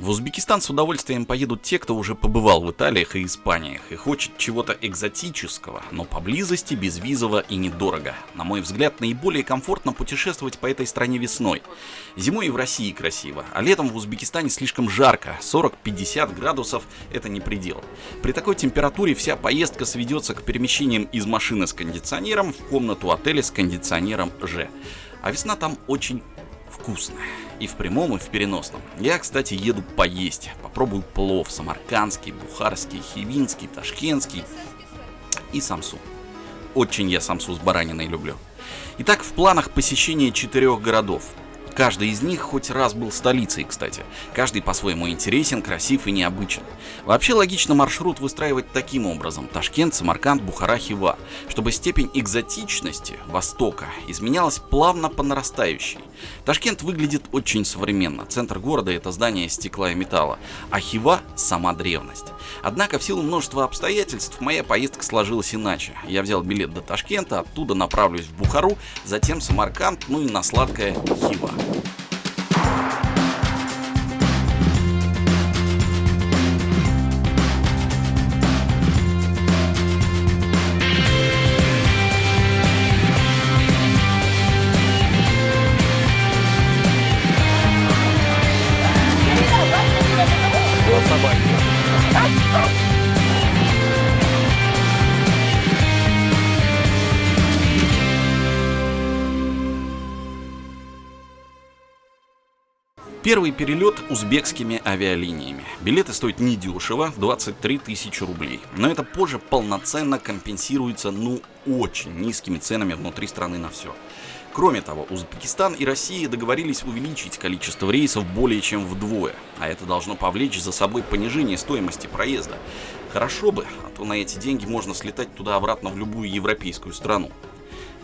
В Узбекистан с удовольствием поедут те, кто уже побывал в Италиях и Испаниях и хочет чего-то экзотического, но поблизости, безвизово и недорого. На мой взгляд, наиболее комфортно путешествовать по этой стране весной. Зимой и в России красиво, а летом в Узбекистане слишком жарко, 40-50 градусов – это не предел. При такой температуре вся поездка сведется к перемещениям из машины с кондиционером в комнату отеля с кондиционером же. А весна там очень вкусная. И в прямом, и в переносном. Я, кстати, еду поесть. Попробую плов самаркандский, бухарский, хивинский, ташкентский и самсу. Очень я самсу с бараниной люблю. Итак, в планах посещение 4 городов. Каждый из них хоть раз был столицей, кстати. Каждый по-своему интересен, красив и необычен. Вообще логично маршрут выстраивать таким образом: Ташкент, Самарканд, Бухара, Хива, чтобы степень экзотичности Востока изменялась плавно по нарастающей. Ташкент выглядит очень современно. Центр города — это здание из стекла и металла, а Хива — сама древность. Однако в силу множества обстоятельств моя поездка сложилась иначе. Я взял билет до Ташкента, оттуда направлюсь в Бухару, затем Самарканд, ну и на сладкое Хива. Первый перелет узбекскими авиалиниями. Билеты стоят недешево, 23 тысячи рублей. Но это позже полноценно компенсируется, очень низкими ценами внутри страны на все. Кроме того, Узбекистан и Россия договорились увеличить количество рейсов более чем вдвое. А это должно повлечь за собой понижение стоимости проезда. Хорошо бы, а то на эти деньги можно слетать туда-обратно в любую европейскую страну.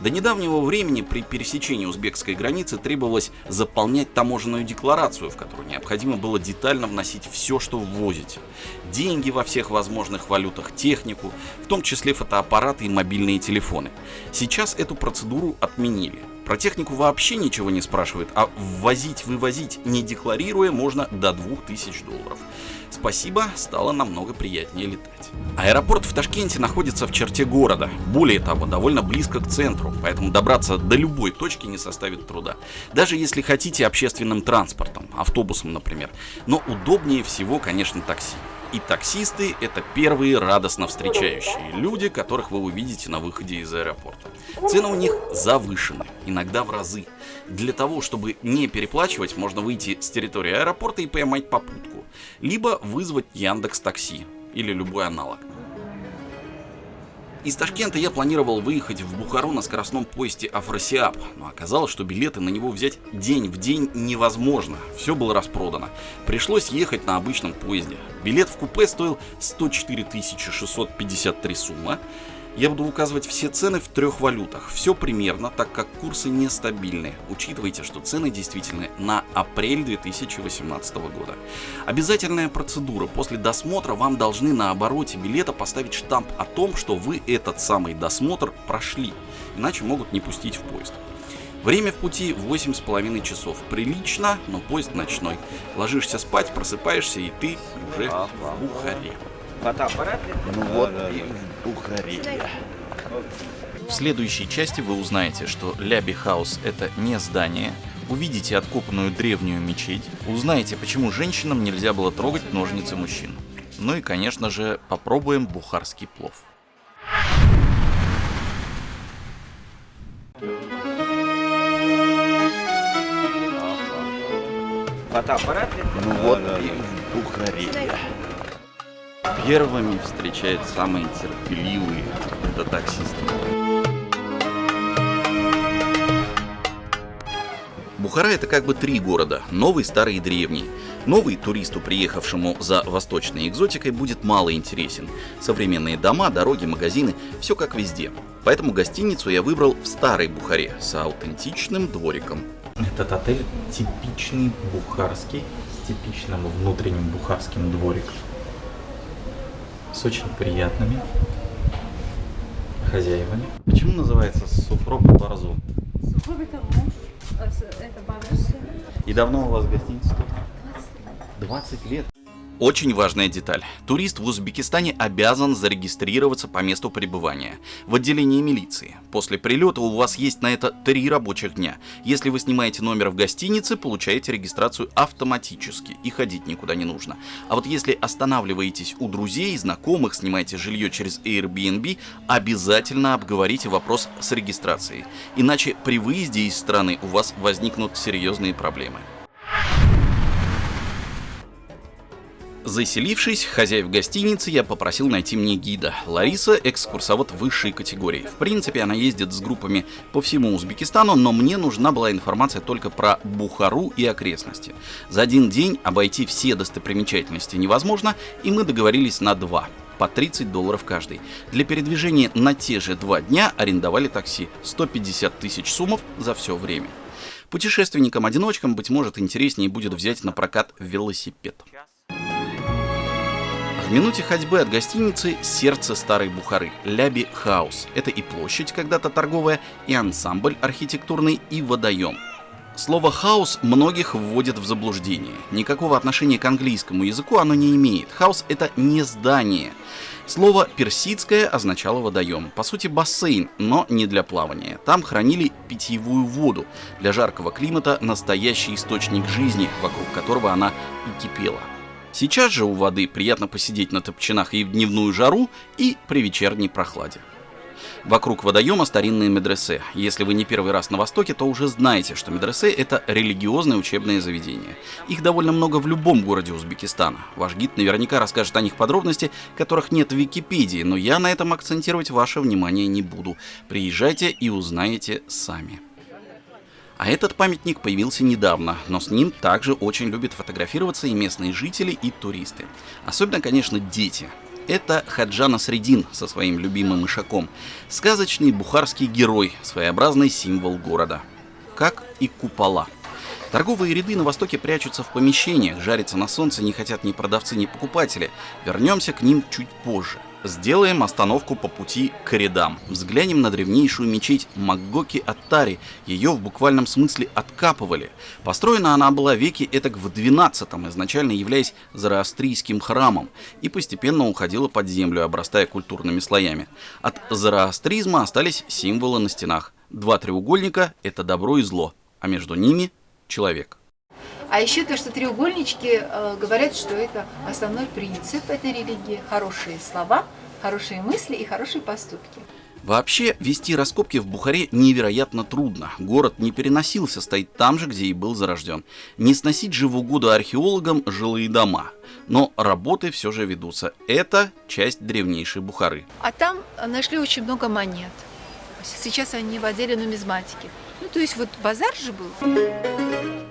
До недавнего времени при пересечении узбекской границы требовалось заполнять таможенную декларацию, в которую необходимо было детально вносить все, что ввозите. Деньги во всех возможных валютах, технику, в том числе фотоаппараты и мобильные телефоны. Сейчас эту процедуру отменили. Про технику вообще ничего не спрашивают, а ввозить-вывозить, не декларируя, можно до $2000. Спасибо, стало намного приятнее летать. Аэропорт в Ташкенте находится в черте города. Более того, довольно близко к центру, поэтому добраться до любой точки не составит труда. Даже если хотите общественным транспортом, автобусом, например. Но удобнее всего, конечно, такси. И таксисты — это первые радостно встречающие люди, которых вы увидите на выходе из аэропорта. Цены у них завышены, иногда в разы. Для того, чтобы не переплачивать, можно выйти с территории аэропорта и поймать попутку. Либо вызвать Яндекс.Такси или любой аналог. Из Ташкента я планировал выехать в Бухару на скоростном поезде Афросиаб, но оказалось, что билеты на него взять день в день невозможно, все было распродано. Пришлось ехать на обычном поезде. Билет в купе стоил 104 653 сумма. Я буду указывать все цены в 3 валютах. Все примерно, так как курсы нестабильны. Учитывайте, что цены действительны на апрель 2018 года. Обязательная процедура. После досмотра вам должны на обороте билета поставить штамп о том, что вы этот самый досмотр прошли. Иначе могут не пустить в поезд. Время в пути 8,5 часов. Прилично, но поезд ночной. Ложишься спать, просыпаешься, и ты уже в Бухаре. Фотоаппарат? И в Бухаре. В следующей части вы узнаете, что Ляби Хаус — это не здание, увидите откопанную древнюю мечеть, узнаете, почему женщинам нельзя было трогать ножницы мужчин. Ну и, конечно же, попробуем бухарский плов. Фотоаппарат? И в Бухаре. Первыми встречают самые терпеливые — это таксисты. Бухара — это как бы 3 города: новый, старый и древний. Новый туристу, приехавшему за восточной экзотикой, будет мало интересен. Современные дома, дороги, магазины — все как везде. Поэтому гостиницу я выбрал в старой Бухаре с аутентичным двориком. Этот отель типичный бухарский, с типичным внутренним бухарским двориком. С очень приятными хозяевами. Почему называется Суфроб Барзу? Суфроб — это муж, это бабушка. И давно у вас гостиница тут? 20 лет. 20 лет. Очень важная деталь. Турист в Узбекистане обязан зарегистрироваться по месту пребывания в отделении милиции. После прилета у вас есть на это 3 рабочих дня. Если вы снимаете номер в гостинице, получаете регистрацию автоматически и ходить никуда не нужно. А вот если останавливаетесь у друзей, знакомых, снимаете жилье через Airbnb, обязательно обговорите вопрос с регистрацией. Иначе при выезде из страны у вас возникнут серьезные проблемы. Заселившись, хозяев гостиницы я попросил найти мне гида. Лариса – экскурсовод высшей категории. В принципе, она ездит с группами по всему Узбекистану, но мне нужна была информация только про Бухару и окрестности. За один день обойти все достопримечательности невозможно, и мы договорились на 2. По $30 каждый. Для передвижения на те же 2 дня арендовали такси. 150 тысяч сумов за все время. Путешественникам-одиночкам, быть может, интереснее будет взять на прокат велосипед. В минуте ходьбы от гостиницы сердце старой Бухары – Ляби Хаус. Это и площадь, когда-то торговая, и ансамбль архитектурный, и водоем. Слово «хаус» многих вводит в заблуждение. Никакого отношения к английскому языку оно не имеет. Хаус – это не здание. Слово персидское означало водоем. По сути, бассейн, но не для плавания. Там хранили питьевую воду. Для жаркого климата настоящий источник жизни, вокруг которого она и кипела. Сейчас же у воды приятно посидеть на топчинах и в дневную жару, и при вечерней прохладе. Вокруг водоема старинные медресе. Если вы не первый раз на Востоке, то уже знаете, что медресе – это религиозное учебное заведение. Их довольно много в любом городе Узбекистана. Ваш гид наверняка расскажет о них подробности, которых нет в Википедии, но я на этом акцентировать ваше внимание не буду. Приезжайте и узнаете сами. А этот памятник появился недавно, но с ним также очень любят фотографироваться и местные жители, и туристы. Особенно, конечно, дети. Это Хаджа Насреддин со своим любимым ишаком. Сказочный бухарский герой, своеобразный символ города. Как и купола. Торговые ряды на востоке прячутся в помещениях, жариться на солнце не хотят ни продавцы, ни покупатели. Вернемся к ним чуть позже. Сделаем остановку по пути к рядам. Взглянем на древнейшую мечеть Макгоки-Аттари. Ее в буквальном смысле откапывали. Построена она была веке этак в 12-м, изначально являясь зороастрийским храмом, и постепенно уходила под землю, обрастая культурными слоями. От зороастризма остались символы на стенах. 2 треугольника – это добро и зло, а между ними – человек. А еще то, что треугольнички говорят, что это основной принцип этой религии. Хорошие слова, хорошие мысли и хорошие поступки. Вообще, вести раскопки в Бухаре невероятно трудно. Город не переносился стоять там же, где и был зарожден. Не сносить же в угоду археологам жилые дома. Но работы все же ведутся. Это часть древнейшей Бухары. А там нашли очень много монет. Сейчас они в отделе нумизматики. Ну, то есть вот базар же был.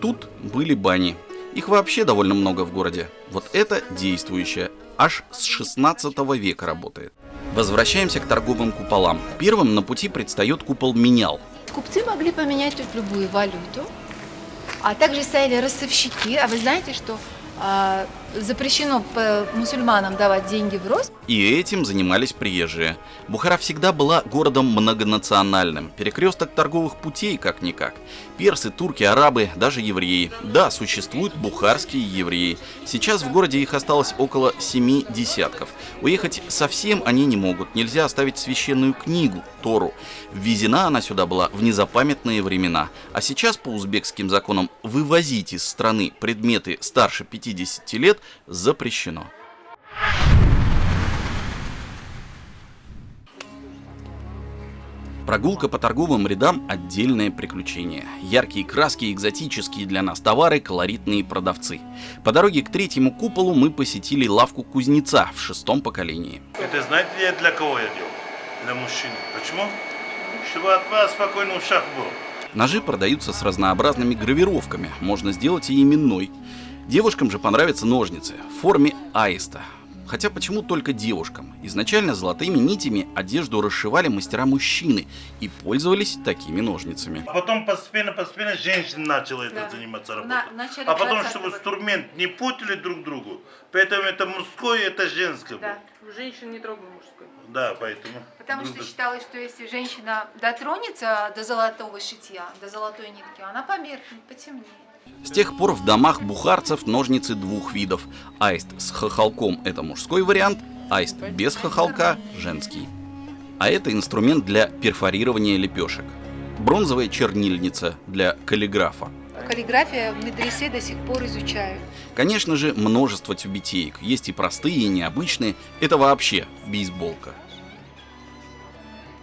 Тут были бани. Их вообще довольно много в городе. Вот это действующая. Аж с 16 века работает. Возвращаемся к торговым куполам. Первым на пути предстает купол Менял. Купцы могли поменять тут любую валюту. А также стояли ростовщики. А вы знаете, что запрещено по мусульманам давать деньги в рост? И этим занимались приезжие. Бухара всегда была городом многонациональным. Перекресток торговых путей как-никак. Персы, турки, арабы, даже евреи. Да, существуют бухарские евреи. Сейчас в городе их осталось около 7 десятков. Уехать совсем они не могут. Нельзя оставить священную книгу, Тору. Ввезена она сюда была в незапамятные времена. А сейчас по узбекским законам вывозить из страны предметы старше 50 лет запрещено. Прогулка по торговым рядам – отдельное приключение. Яркие краски, экзотические для нас товары, колоритные продавцы. По дороге к 3-му куполу мы посетили лавку кузнеца в 6-м поколении. Это знаете ли, для кого я делал? Для мужчин. Почему? Чтобы от вас спокойно ушах был. Ножи продаются с разнообразными гравировками, можно сделать и именной. Девушкам же понравятся ножницы в форме аиста. Хотя почему только девушкам? Изначально золотыми нитями одежду расшивали мастера-мужчины и пользовались такими ножницами. А потом постепенно женщины начали это заниматься работой. А потом, чтобы инструмент не путали друг другу, поэтому это мужское, это женское. Да, женщин не трогал мужской. Да, поэтому. Потому что считалось, что если женщина дотронется до золотого шитья, до золотой нитки, она померкнет, потемнеет. С тех пор в домах бухарцев ножницы двух видов. Аист с хохолком – это мужской вариант, аист без хохолка – женский. А это инструмент для перфорирования лепешек. Бронзовая чернильница для каллиграфа. Каллиграфия в медресе до сих пор изучают. Конечно же, множество тюбетеек. Есть и простые, и необычные. Это вообще бейсболка.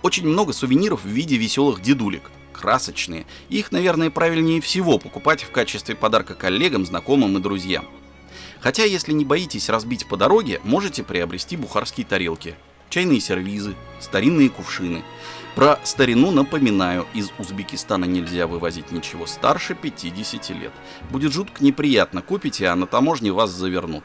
Очень много сувениров в виде веселых дедулек. Красочные. Их, наверное, правильнее всего покупать в качестве подарка коллегам, знакомым и друзьям. Хотя, если не боитесь разбить по дороге, можете приобрести бухарские тарелки, чайные сервизы, старинные кувшины. Про старину напоминаю, из Узбекистана нельзя вывозить ничего старше 50 лет. Будет жутко неприятно, купите, а на таможне вас завернут.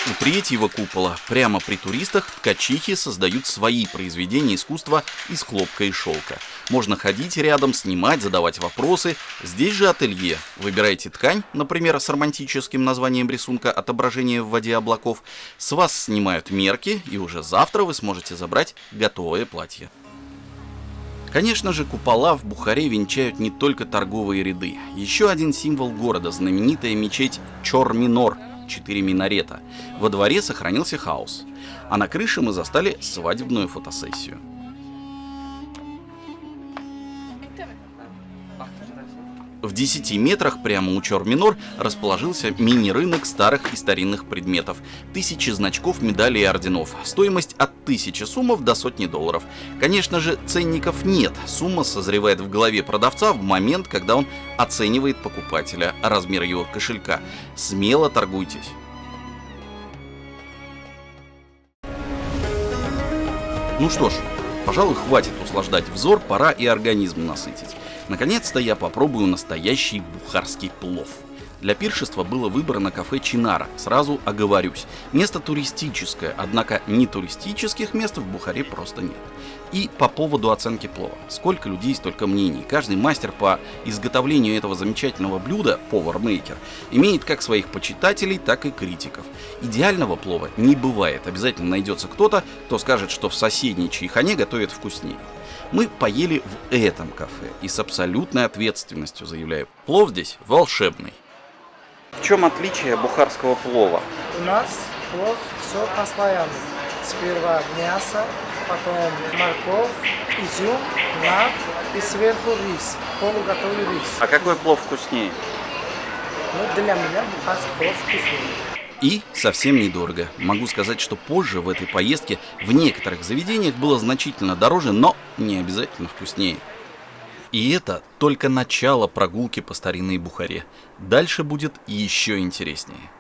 У третьего купола, прямо при туристах, ткачихи создают свои произведения искусства из хлопка и шелка. Можно ходить рядом, снимать, задавать вопросы. Здесь же ателье. Выбирайте ткань, например, с романтическим названием рисунка «Отображение в воде облаков». С вас снимают мерки, и уже завтра вы сможете забрать готовое платье. Конечно же, купола в Бухаре венчают не только торговые ряды. Еще один символ города – знаменитая мечеть Чор-Минор. 4 минарета. Во дворе сохранился хаос. А на крыше мы застали свадебную фотосессию. В 10 метрах прямо у Чор-Минор расположился мини-рынок старых и старинных предметов. Тысячи значков, медалей и орденов. Стоимость от 1000 сумов до сотни долларов. Конечно же, ценников нет. Сумма созревает в голове продавца в момент, когда он оценивает покупателя, размер его кошелька. Смело торгуйтесь. Ну что ж, пожалуй, хватит услаждать взор, пора и организм насытить. Наконец-то я попробую настоящий бухарский плов. Для пиршества было выбрано кафе Чинара. Сразу оговорюсь. Место туристическое, однако не туристических мест в Бухаре просто нет. И по поводу оценки плова. Сколько людей, столько мнений. Каждый мастер по изготовлению этого замечательного блюда, повар-мейкер, имеет как своих почитателей, так и критиков. Идеального плова не бывает. Обязательно найдется кто-то, кто скажет, что в соседней чайхане готовят вкуснее. Мы поели в этом кафе и с абсолютной ответственностью заявляю, плов здесь волшебный. В чем отличие бухарского плова? У нас плов все по-слояному. Сперва мясо, потом морковь, изюм, лак и сверху рис, полуготовый рис. А какой плов вкуснее? Ну, для меня бухарский плов вкуснее. И совсем недорого. Могу сказать, что позже в этой поездке в некоторых заведениях было значительно дороже, но не обязательно вкуснее. И это только начало прогулки по старинной Бухаре. Дальше будет еще интереснее.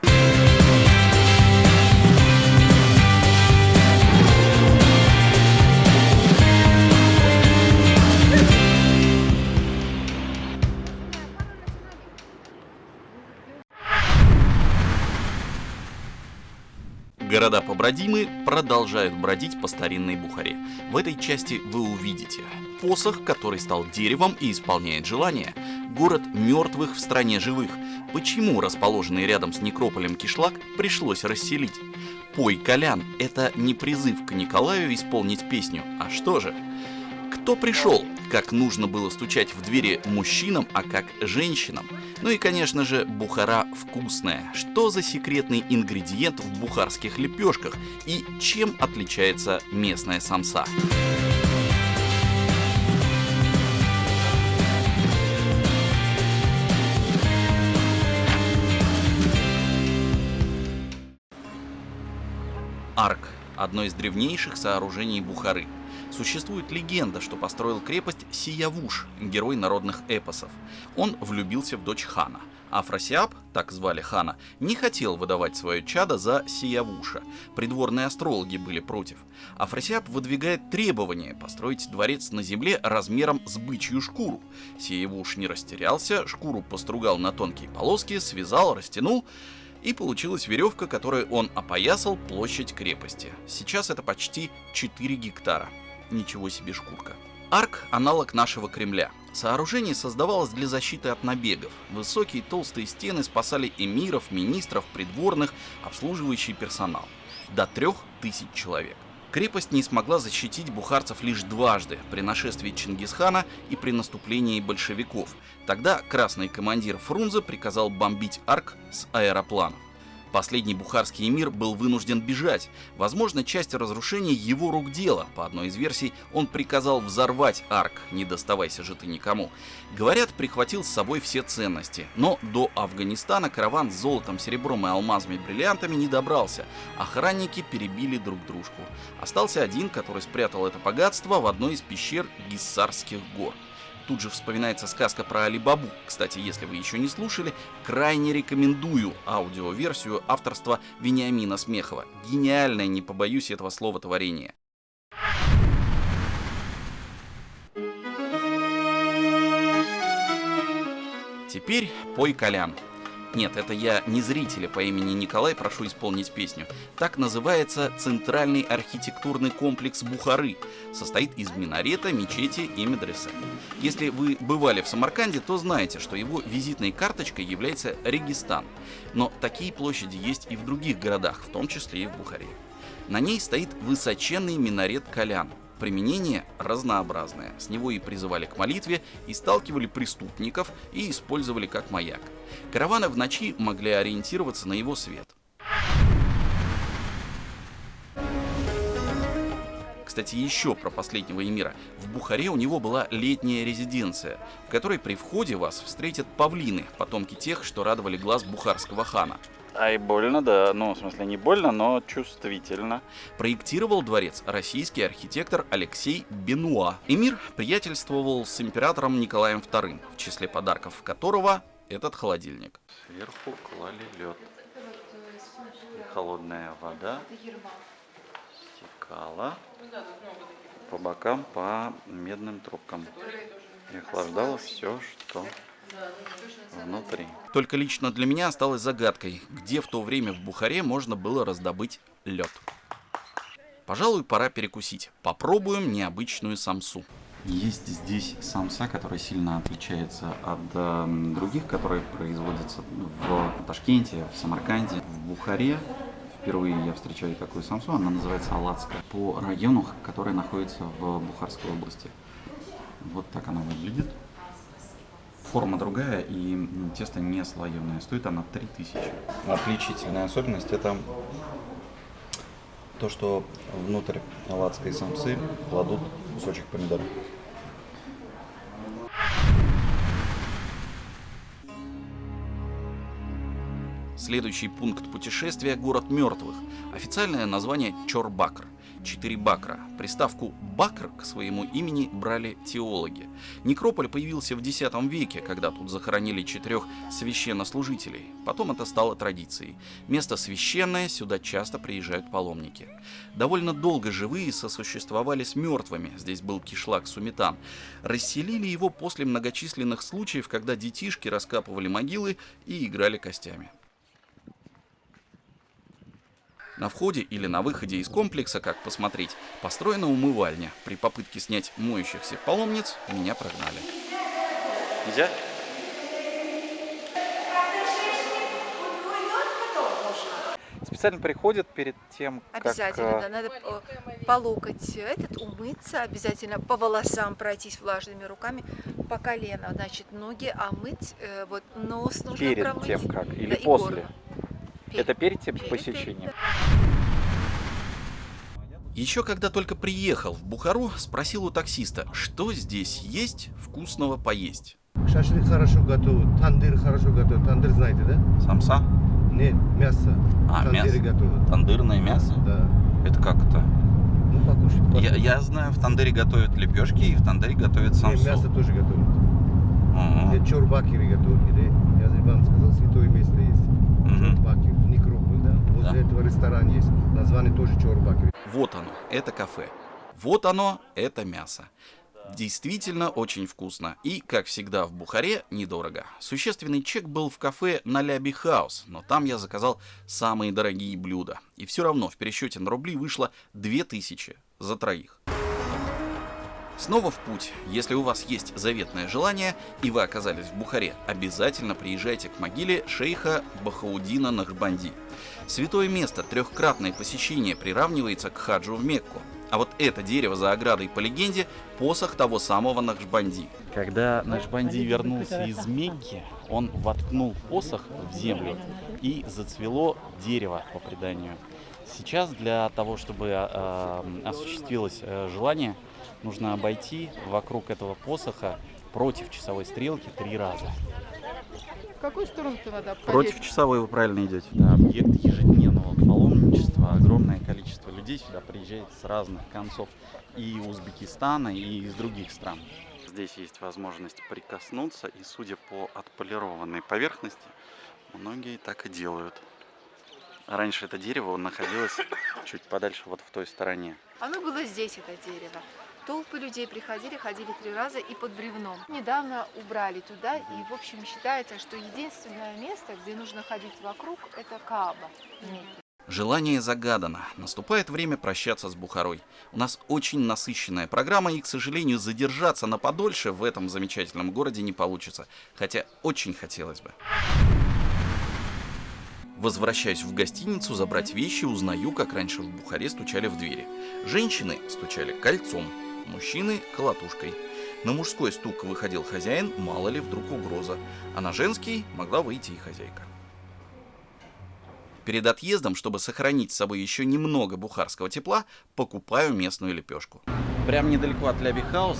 Города-побродимы продолжают бродить по старинной Бухаре. В этой части вы увидите посох, который стал деревом и исполняет желания. Город мертвых в стране живых. Почему расположенный рядом с некрополем Кишлак пришлось расселить? Пой, Колян, это не призыв к Николаю исполнить песню, а что же? Кто пришел? Как нужно было стучать в двери мужчинам, а как женщинам? Ну и, конечно же, Бухара вкусная. Что за секретный ингредиент в бухарских лепешках? И чем отличается местная самса? Арк – одно из древнейших сооружений Бухары. Существует легенда, что построил крепость Сиявуш, герой народных эпосов. Он влюбился в дочь хана. Афросиаб, так звали хана, не хотел выдавать свое чадо за Сиявуша. Придворные астрологи были против. Афросиаб выдвигает требование построить дворец на земле размером с бычью шкуру. Сиявуш не растерялся, шкуру постругал на тонкие полоски, связал, растянул. И получилась веревка, которой он опоясал площадь крепости. Сейчас это почти 4 гектара. Ничего себе шкурка. Арк – аналог нашего Кремля. Сооружение создавалось для защиты от набегов. Высокие толстые стены спасали эмиров, министров, придворных, обслуживающий персонал. До 3000 человек. Крепость не смогла защитить бухарцев лишь дважды, при нашествии Чингисхана и при наступлении большевиков. Тогда красный командир Фрунзе приказал бомбить Арк с аэропланов. Последний бухарский эмир был вынужден бежать. Возможно, часть разрушений его рук дело. По одной из версий, он приказал взорвать Арк, не доставайся же ты никому. Говорят, прихватил с собой все ценности. Но до Афганистана караван с золотом, серебром и алмазами, бриллиантами не добрался. Охранники перебили друг дружку. Остался один, который спрятал это богатство в одной из пещер Гиссарских гор. Тут же вспоминается сказка про Али-Бабу. Кстати, если вы еще не слушали, крайне рекомендую аудиоверсию авторства Вениамина Смехова. Гениальное, не побоюсь этого слова, творение. Теперь пой, Колян. Нет, это я не зрителя по имени Николай прошу исполнить песню. Так называется центральный архитектурный комплекс Бухары. Состоит из минарета, мечети и медресе. Если вы бывали в Самарканде, то знаете, что его визитной карточкой является Регистан. Но такие площади есть и в других городах, в том числе и в Бухаре. На ней стоит высоченный минарет Колян. Применение разнообразное. С него и призывали к молитве, и сталкивали преступников, и использовали как маяк. Караваны в ночи могли ориентироваться на его свет. Кстати, еще про последнего эмира. В Бухаре у него была летняя резиденция, в которой при входе вас встретят павлины, потомки тех, что радовали глаз бухарского хана. Ай, больно, да. Ну, в смысле, не больно, но чувствительно. Проектировал дворец российский архитектор Алексей Бенуа. Эмир приятельствовал с императором Николаем II, в числе подарков которого этот холодильник. Сверху клали лед. Холодная вода стекала по бокам по медным трубкам и охлаждало все, что внутри. Только лично для меня осталось загадкой, где в то время в Бухаре можно было раздобыть лед. Пожалуй, пора перекусить. Попробуем необычную самсу. Есть здесь самса, которая сильно отличается от других, которые производятся в Ташкенте, в Самарканде, в Бухаре. Впервые я встречаю такую самсу, она называется Алатская, по району, который находится в Бухарской области. Вот так она выглядит. Форма другая и тесто не слоеное. Стоит она 3000. Отличительная особенность — это то, что внутрь алатской самсы кладут кусочек помидора. Следующий пункт путешествия – город мертвых. Официальное название Чорбакр. 4 Бакра. Приставку Бакр к своему имени брали теологи. Некрополь появился в X веке, когда тут захоронили 4 священнослужителей. Потом это стало традицией. Место священное, сюда часто приезжают паломники. Довольно долго живые сосуществовали с мертвыми. Здесь был кишлак Сумитан. Расселили его после многочисленных случаев, когда детишки раскапывали могилы и играли костями. На входе или на выходе из комплекса, как посмотреть, построена умывальня. При попытке снять моющихся паломниц меня прогнали. Нельзя? Специально приходят перед тем, как... Обязательно, да, надо по локоть умыться, обязательно по волосам пройтись влажными руками, по колено, значит, ноги омыть, вот нос нужно перед промыть. Тем как? Или да, после? Это перед тем перед посещением? Еще когда только приехал в Бухару, спросил у таксиста, что здесь есть вкусного поесть. Шашлык хорошо готовят, тандыр хорошо готовят. Тандыр знаете, да? Самса? Нет, мясо. А, Тандыры мясо. готовят. Тандырное мясо? Да. Это как это? Ну, покушать. Я знаю, в тандыре готовят лепешки и в тандыре готовят самсу. Мясо тоже готовят. Это чорбакеры готовят. Да? Я вам сказал, святое место есть. Чорбакер, некрополь, да? Возле этого ресторан есть. Название тоже Чорбакер. Вот оно, это кафе. Вот оно, это мясо. Действительно очень вкусно. И, как всегда в Бухаре, недорого. Существенный чек был в кафе на Ляби Хаус, но там я заказал самые дорогие блюда. И все равно в пересчете на рубли вышло 2000 за троих. Снова в путь. Если у вас есть заветное желание, и вы оказались в Бухаре, обязательно приезжайте к могиле шейха Бахауддина Накшбанди. Святое место, трехкратное посещение приравнивается к хаджу в Мекку. А вот это дерево за оградой, по легенде, посох того самого Накшбанди. Когда Накшбанди вернулся из Мекки, он воткнул посох в землю и зацвело дерево, по преданию. Сейчас для того, чтобы осуществилось желание, нужно обойти вокруг этого посоха против часовой стрелки 3 раза. В какую сторону-то надо обходить? Против часовой вы правильно идете. Это объект ежедневного паломничества. Огромное количество людей сюда приезжает с разных концов и Узбекистана, и из других стран. Здесь есть возможность прикоснуться, и судя по отполированной поверхности, многие так и делают. Раньше это дерево находилось чуть подальше, вот в той стороне. Оно было здесь, это дерево. Толпы людей приходили, ходили 3 раза и под бревном. Недавно убрали туда, и, в общем, считается, что единственное место, где нужно ходить вокруг, это Кааба. Желание загадано. Наступает время прощаться с Бухарой. У нас очень насыщенная программа, и, к сожалению, задержаться на подольше в этом замечательном городе не получится. Хотя очень хотелось бы. Возвращаюсь в гостиницу забрать вещи, узнаю, как раньше в Бухаре стучали в двери. Женщины стучали кольцом, мужчины – колотушкой. На мужской стук выходил хозяин, мало ли вдруг угроза, а на женский могла выйти и хозяйка. Перед отъездом, чтобы сохранить с собой еще немного бухарского тепла, покупаю местную лепешку. Прямо недалеко от Ляби Хаус,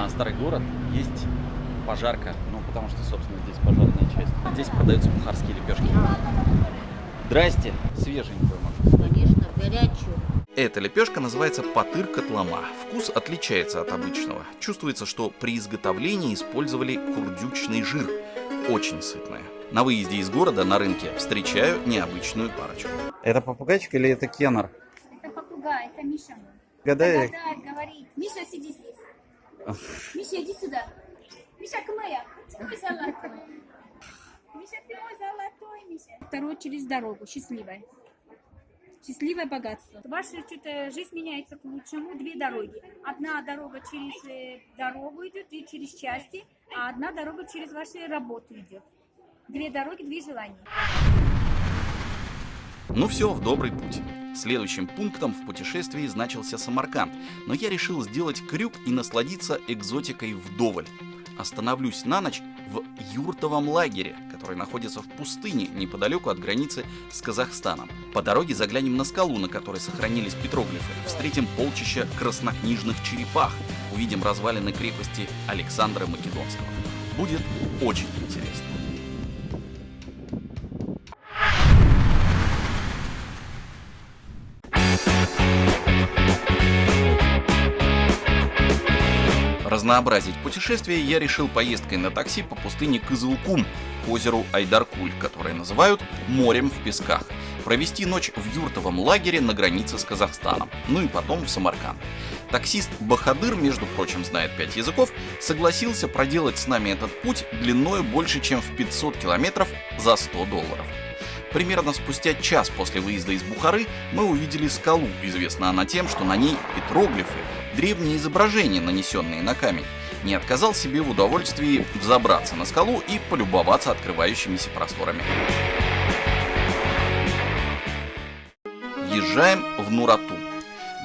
старый город, есть пожарка, потому что, собственно, здесь пожарная часть. Здесь продаются бухарские лепешки. Здрасте, свеженькую, может. Конечно, горячую. Эта лепешка называется патыр-котлама. Вкус отличается от обычного. Чувствуется, что при изготовлении использовали курдючный жир. Очень сытная. На выезде из города на рынке встречаю необычную парочку. Это попугайчик или это кеннер? Это попугай, это Миша. Гадай. Говорит, Миша, сиди здесь. Миша, иди сюда. Миша, моя, ты мой золотой. Миша, ты мой золотой, Миша. Второй через дорогу, счастливая. Счастливое богатство. Ваша жизнь меняется к лучшему. 2 дороги. Одна дорога через дорогу идет и через части, а одна дорога через вашу работу идет. 2 дороги, 2 желания. Ну все, в добрый путь. Следующим пунктом в путешествии значился Самарканд, но я решил сделать крюк и насладиться экзотикой вдоволь. Остановлюсь на ночь в юртовом лагере, который находится в пустыне неподалеку от границы с Казахстаном. По дороге заглянем на скалу, на которой сохранились петроглифы, встретим полчища краснокнижных черепах, увидим развалины крепости Александра Македонского. Будет очень интересно. Разнообразить путешествие я решил поездкой на такси по пустыне Кызылкум к озеру Айдаркуль, которое называют морем в песках. Провести ночь в юртовом лагере на границе с Казахстаном, ну и потом в Самарканд. Таксист Бахадыр, между прочим, знает 5 языков, согласился проделать с нами этот путь длиною больше, чем в 500 километров за $100. Примерно спустя час после выезда из Бухары мы увидели скалу. Известна она тем, что на ней петроглифы, древние изображения, нанесенные на камень. Не отказал себе в удовольствии взобраться на скалу и полюбоваться открывающимися просторами. Въезжаем в Нурату.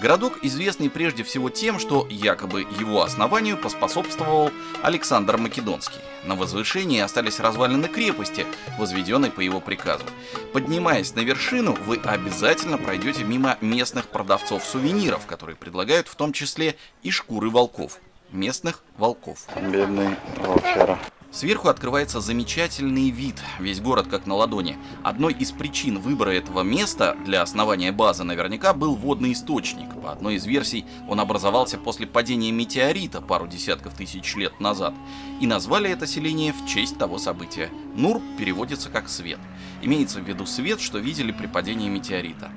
Городок известный прежде всего тем, что якобы его основанию поспособствовал Александр Македонский. На возвышении остались развалины крепости, возведенной по его приказу. Поднимаясь на вершину, вы обязательно пройдете мимо местных продавцов сувениров, которые предлагают в том числе и шкуры волков. Местных волков. Бедный волчара. Сверху открывается замечательный вид, весь город как на ладони. Одной из причин выбора этого места для основания базы наверняка был водный источник. По одной из версий, он образовался после падения метеорита пару десятков тысяч лет назад. И назвали это селение в честь того события. Нур переводится как свет. Имеется в виду свет, что видели при падении метеорита.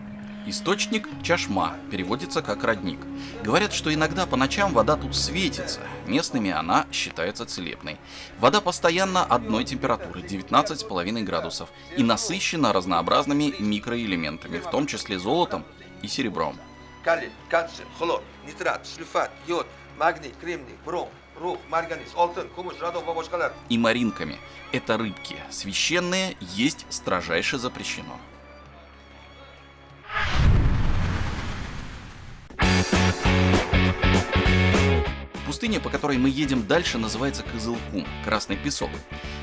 Источник Чашма переводится как родник. Говорят, что иногда по ночам вода тут светится. Местными она считается целебной. Вода постоянно одной температуры, 19,5 градусов, и насыщена разнообразными микроэлементами, в том числе золотом и серебром. Калий, кальций, хлор, нитрат, сульфат, йод, магний, кремний, бром, рух, марганец, алтын, кумыш, радон va boshqalar. И маринками. Это рыбки. Священные, есть строжайше запрещено. Пустыня, по которой мы едем дальше, называется Кызылкум, Красный песок.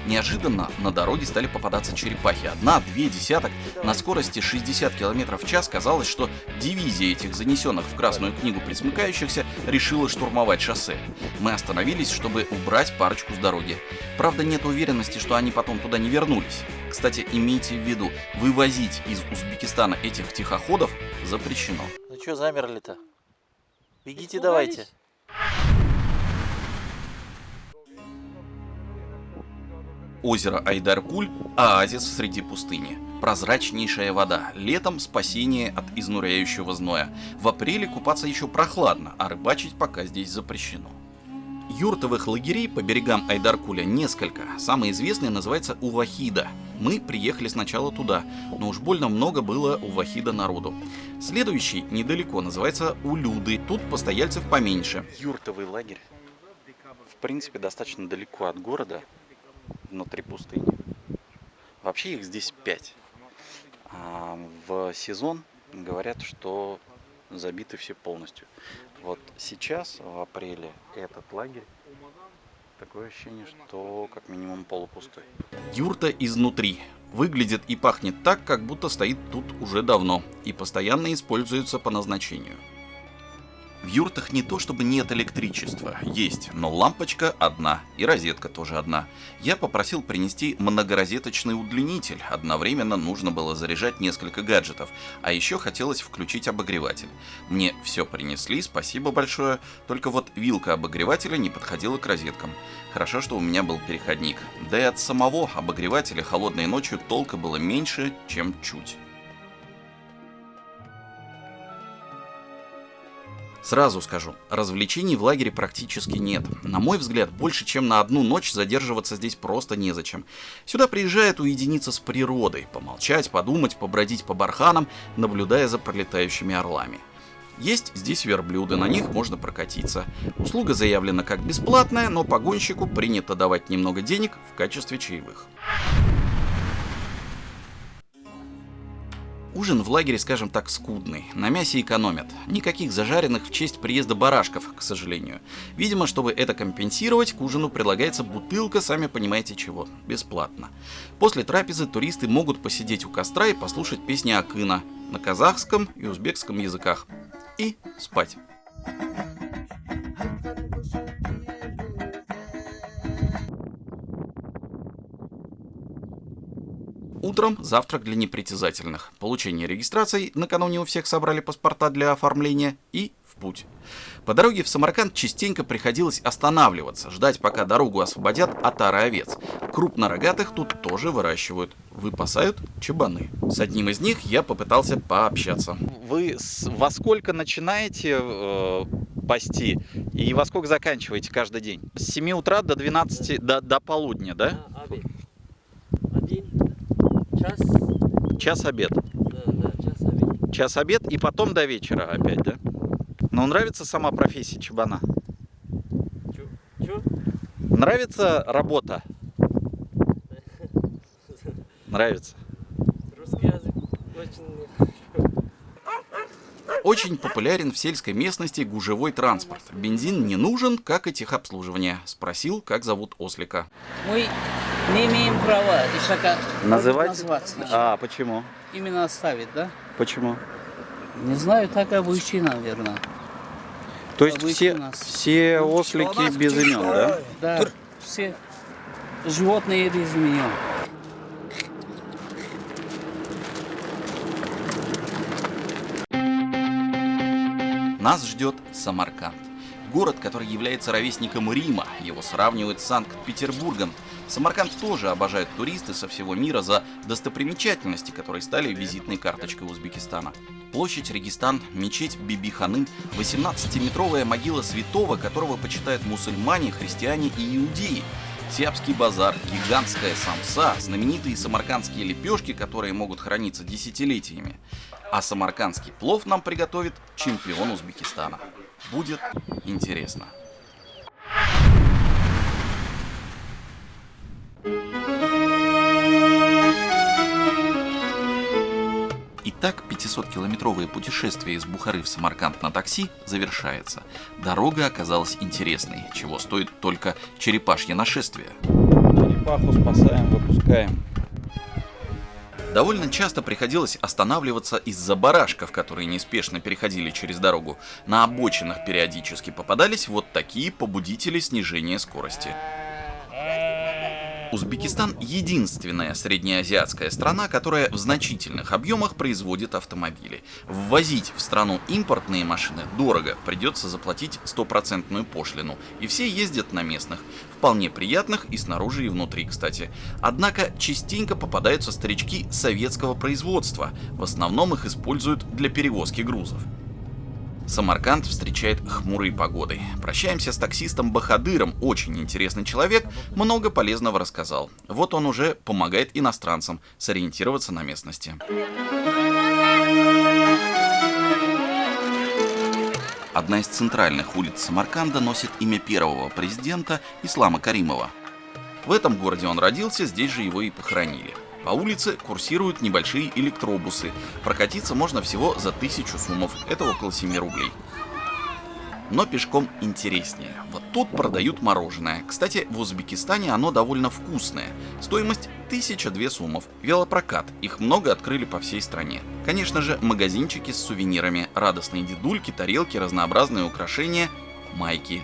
Неожиданно на дороге стали попадаться черепахи. Одна, две, десяток. На скорости 60 км в час казалось, что дивизия этих занесенных в Красную книгу пресмыкающихся решила штурмовать шоссе. Мы остановились, чтобы убрать парочку с дороги. Правда, нет уверенности, что они потом туда не вернулись. Кстати, имейте в виду, вывозить из Узбекистана этих тихоходов запрещено. Ну что замерли-то? Бегите давайте. Озеро Айдаркуль – оазис среди пустыни. Прозрачнейшая вода. Летом спасение от изнуряющего зноя. В апреле купаться еще прохладно, а рыбачить пока здесь запрещено. Юртовых лагерей по берегам Айдаркуля несколько. Самый известный называется Увахида. Мы приехали сначала туда, но уж больно много было у Вахида народу. Следующий недалеко называется Улюды. Тут постояльцев поменьше. Юртовый лагерь в принципе достаточно далеко от города, внутри пустыни. Вообще их здесь 5. А в сезон говорят, что забиты все полностью. Вот сейчас, в апреле, этот лагерь, такое ощущение, что как минимум полупустой. Юрта изнутри. Выглядит и пахнет так, как будто стоит тут уже давно и постоянно используется по назначению. В юртах не то чтобы нет электричества, есть, но лампочка одна и розетка тоже одна. Я попросил принести многорозеточный удлинитель, одновременно нужно было заряжать несколько гаджетов, а еще хотелось включить обогреватель. Мне все принесли, спасибо большое, только вот вилка обогревателя не подходила к розеткам. Хорошо, что у меня был переходник, да и от самого обогревателя холодной ночью толка было меньше, чем чуть. Сразу скажу, развлечений в лагере практически нет. На мой взгляд, больше чем на одну ночь задерживаться здесь просто незачем. Сюда приезжают уединиться с природой, помолчать, подумать, побродить по барханам, наблюдая за пролетающими орлами. Есть здесь верблюды, на них можно прокатиться. Услуга заявлена как бесплатная, но погонщику принято давать немного денег в качестве чаевых. Ужин в лагере, скажем так, скудный. На мясе экономят. Никаких зажаренных в честь приезда барашков, к сожалению. Видимо, чтобы это компенсировать, к ужину предлагается бутылка, сами понимаете чего, бесплатно. После трапезы туристы могут посидеть у костра и послушать песни Акына на казахском и узбекском языках. И спать. Утром завтрак для непритязательных, получение регистраций, накануне у всех собрали паспорта для оформления и в путь. По дороге в Самарканд частенько приходилось останавливаться, ждать пока дорогу освободят от ары овец. Крупнорогатых тут тоже выращивают, выпасают чабаны. С одним из них я попытался пообщаться. Вы во сколько начинаете пасти и во сколько заканчиваете каждый день? С 7 утра до 12, до полудня, да? Час обед. Час обед и потом до вечера опять, да? Но нравится сама профессия чабана? Нравится работа? Нравится. Русский язык очень... Очень популярен в сельской местности гужевой транспорт. Бензин не нужен, как и техобслуживание. Спросил, как зовут ослика. Мы не имеем права ишака назвать? А, почему? Именно оставить, да? Почему? Не знаю, так обычай, наверное. То есть все ослики без имен, да? Да, все животные без имен. Нас ждет Самарканд. Город, который является ровесником Рима, его сравнивают с Санкт-Петербургом. Самарканд тоже обожают туристы со всего мира за достопримечательности, которые стали визитной карточкой Узбекистана. Площадь Регистан, мечеть Биби-Ханым, 18-метровая могила святого, которого почитают мусульмане, христиане и иудеи. Сиапский базар, гигантская самса, знаменитые самаркандские лепешки, которые могут храниться десятилетиями. А самаркандский плов нам приготовит чемпион Узбекистана. Будет интересно. 500-километровое путешествие из Бухары в Самарканд на такси завершается. Дорога оказалась интересной, чего стоит только черепашье нашествие. Черепаху спасаем, выпускаем. Довольно часто приходилось останавливаться из-за барашков, которые неспешно переходили через дорогу. На обочинах периодически попадались вот такие побудители снижения скорости. Узбекистан – единственная среднеазиатская страна, которая в значительных объемах производит автомобили. Ввозить в страну импортные машины дорого, придется заплатить 100% пошлину. И все ездят на местных, вполне приятных и снаружи, и внутри, кстати. Однако частенько попадаются старички советского производства. В основном их используют для перевозки грузов. Самарканд встречает хмурой погодой. Прощаемся с таксистом Бахадыром, очень интересный человек, много полезного рассказал. Вот он уже помогает иностранцам сориентироваться на местности. Одна из центральных улиц Самарканда носит имя первого президента Ислама Каримова. В этом городе он родился, здесь же его и похоронили. По улице курсируют небольшие электробусы. Прокатиться можно всего за 1000 сумов, это около 7 рублей. Но пешком интереснее. Вот тут продают мороженое. Кстати, в Узбекистане оно довольно вкусное. Стоимость 1002 сумов. Велопрокат. Их много открыли по всей стране. Конечно же, магазинчики с сувенирами. Радостные дедульки, тарелки, разнообразные украшения, майки.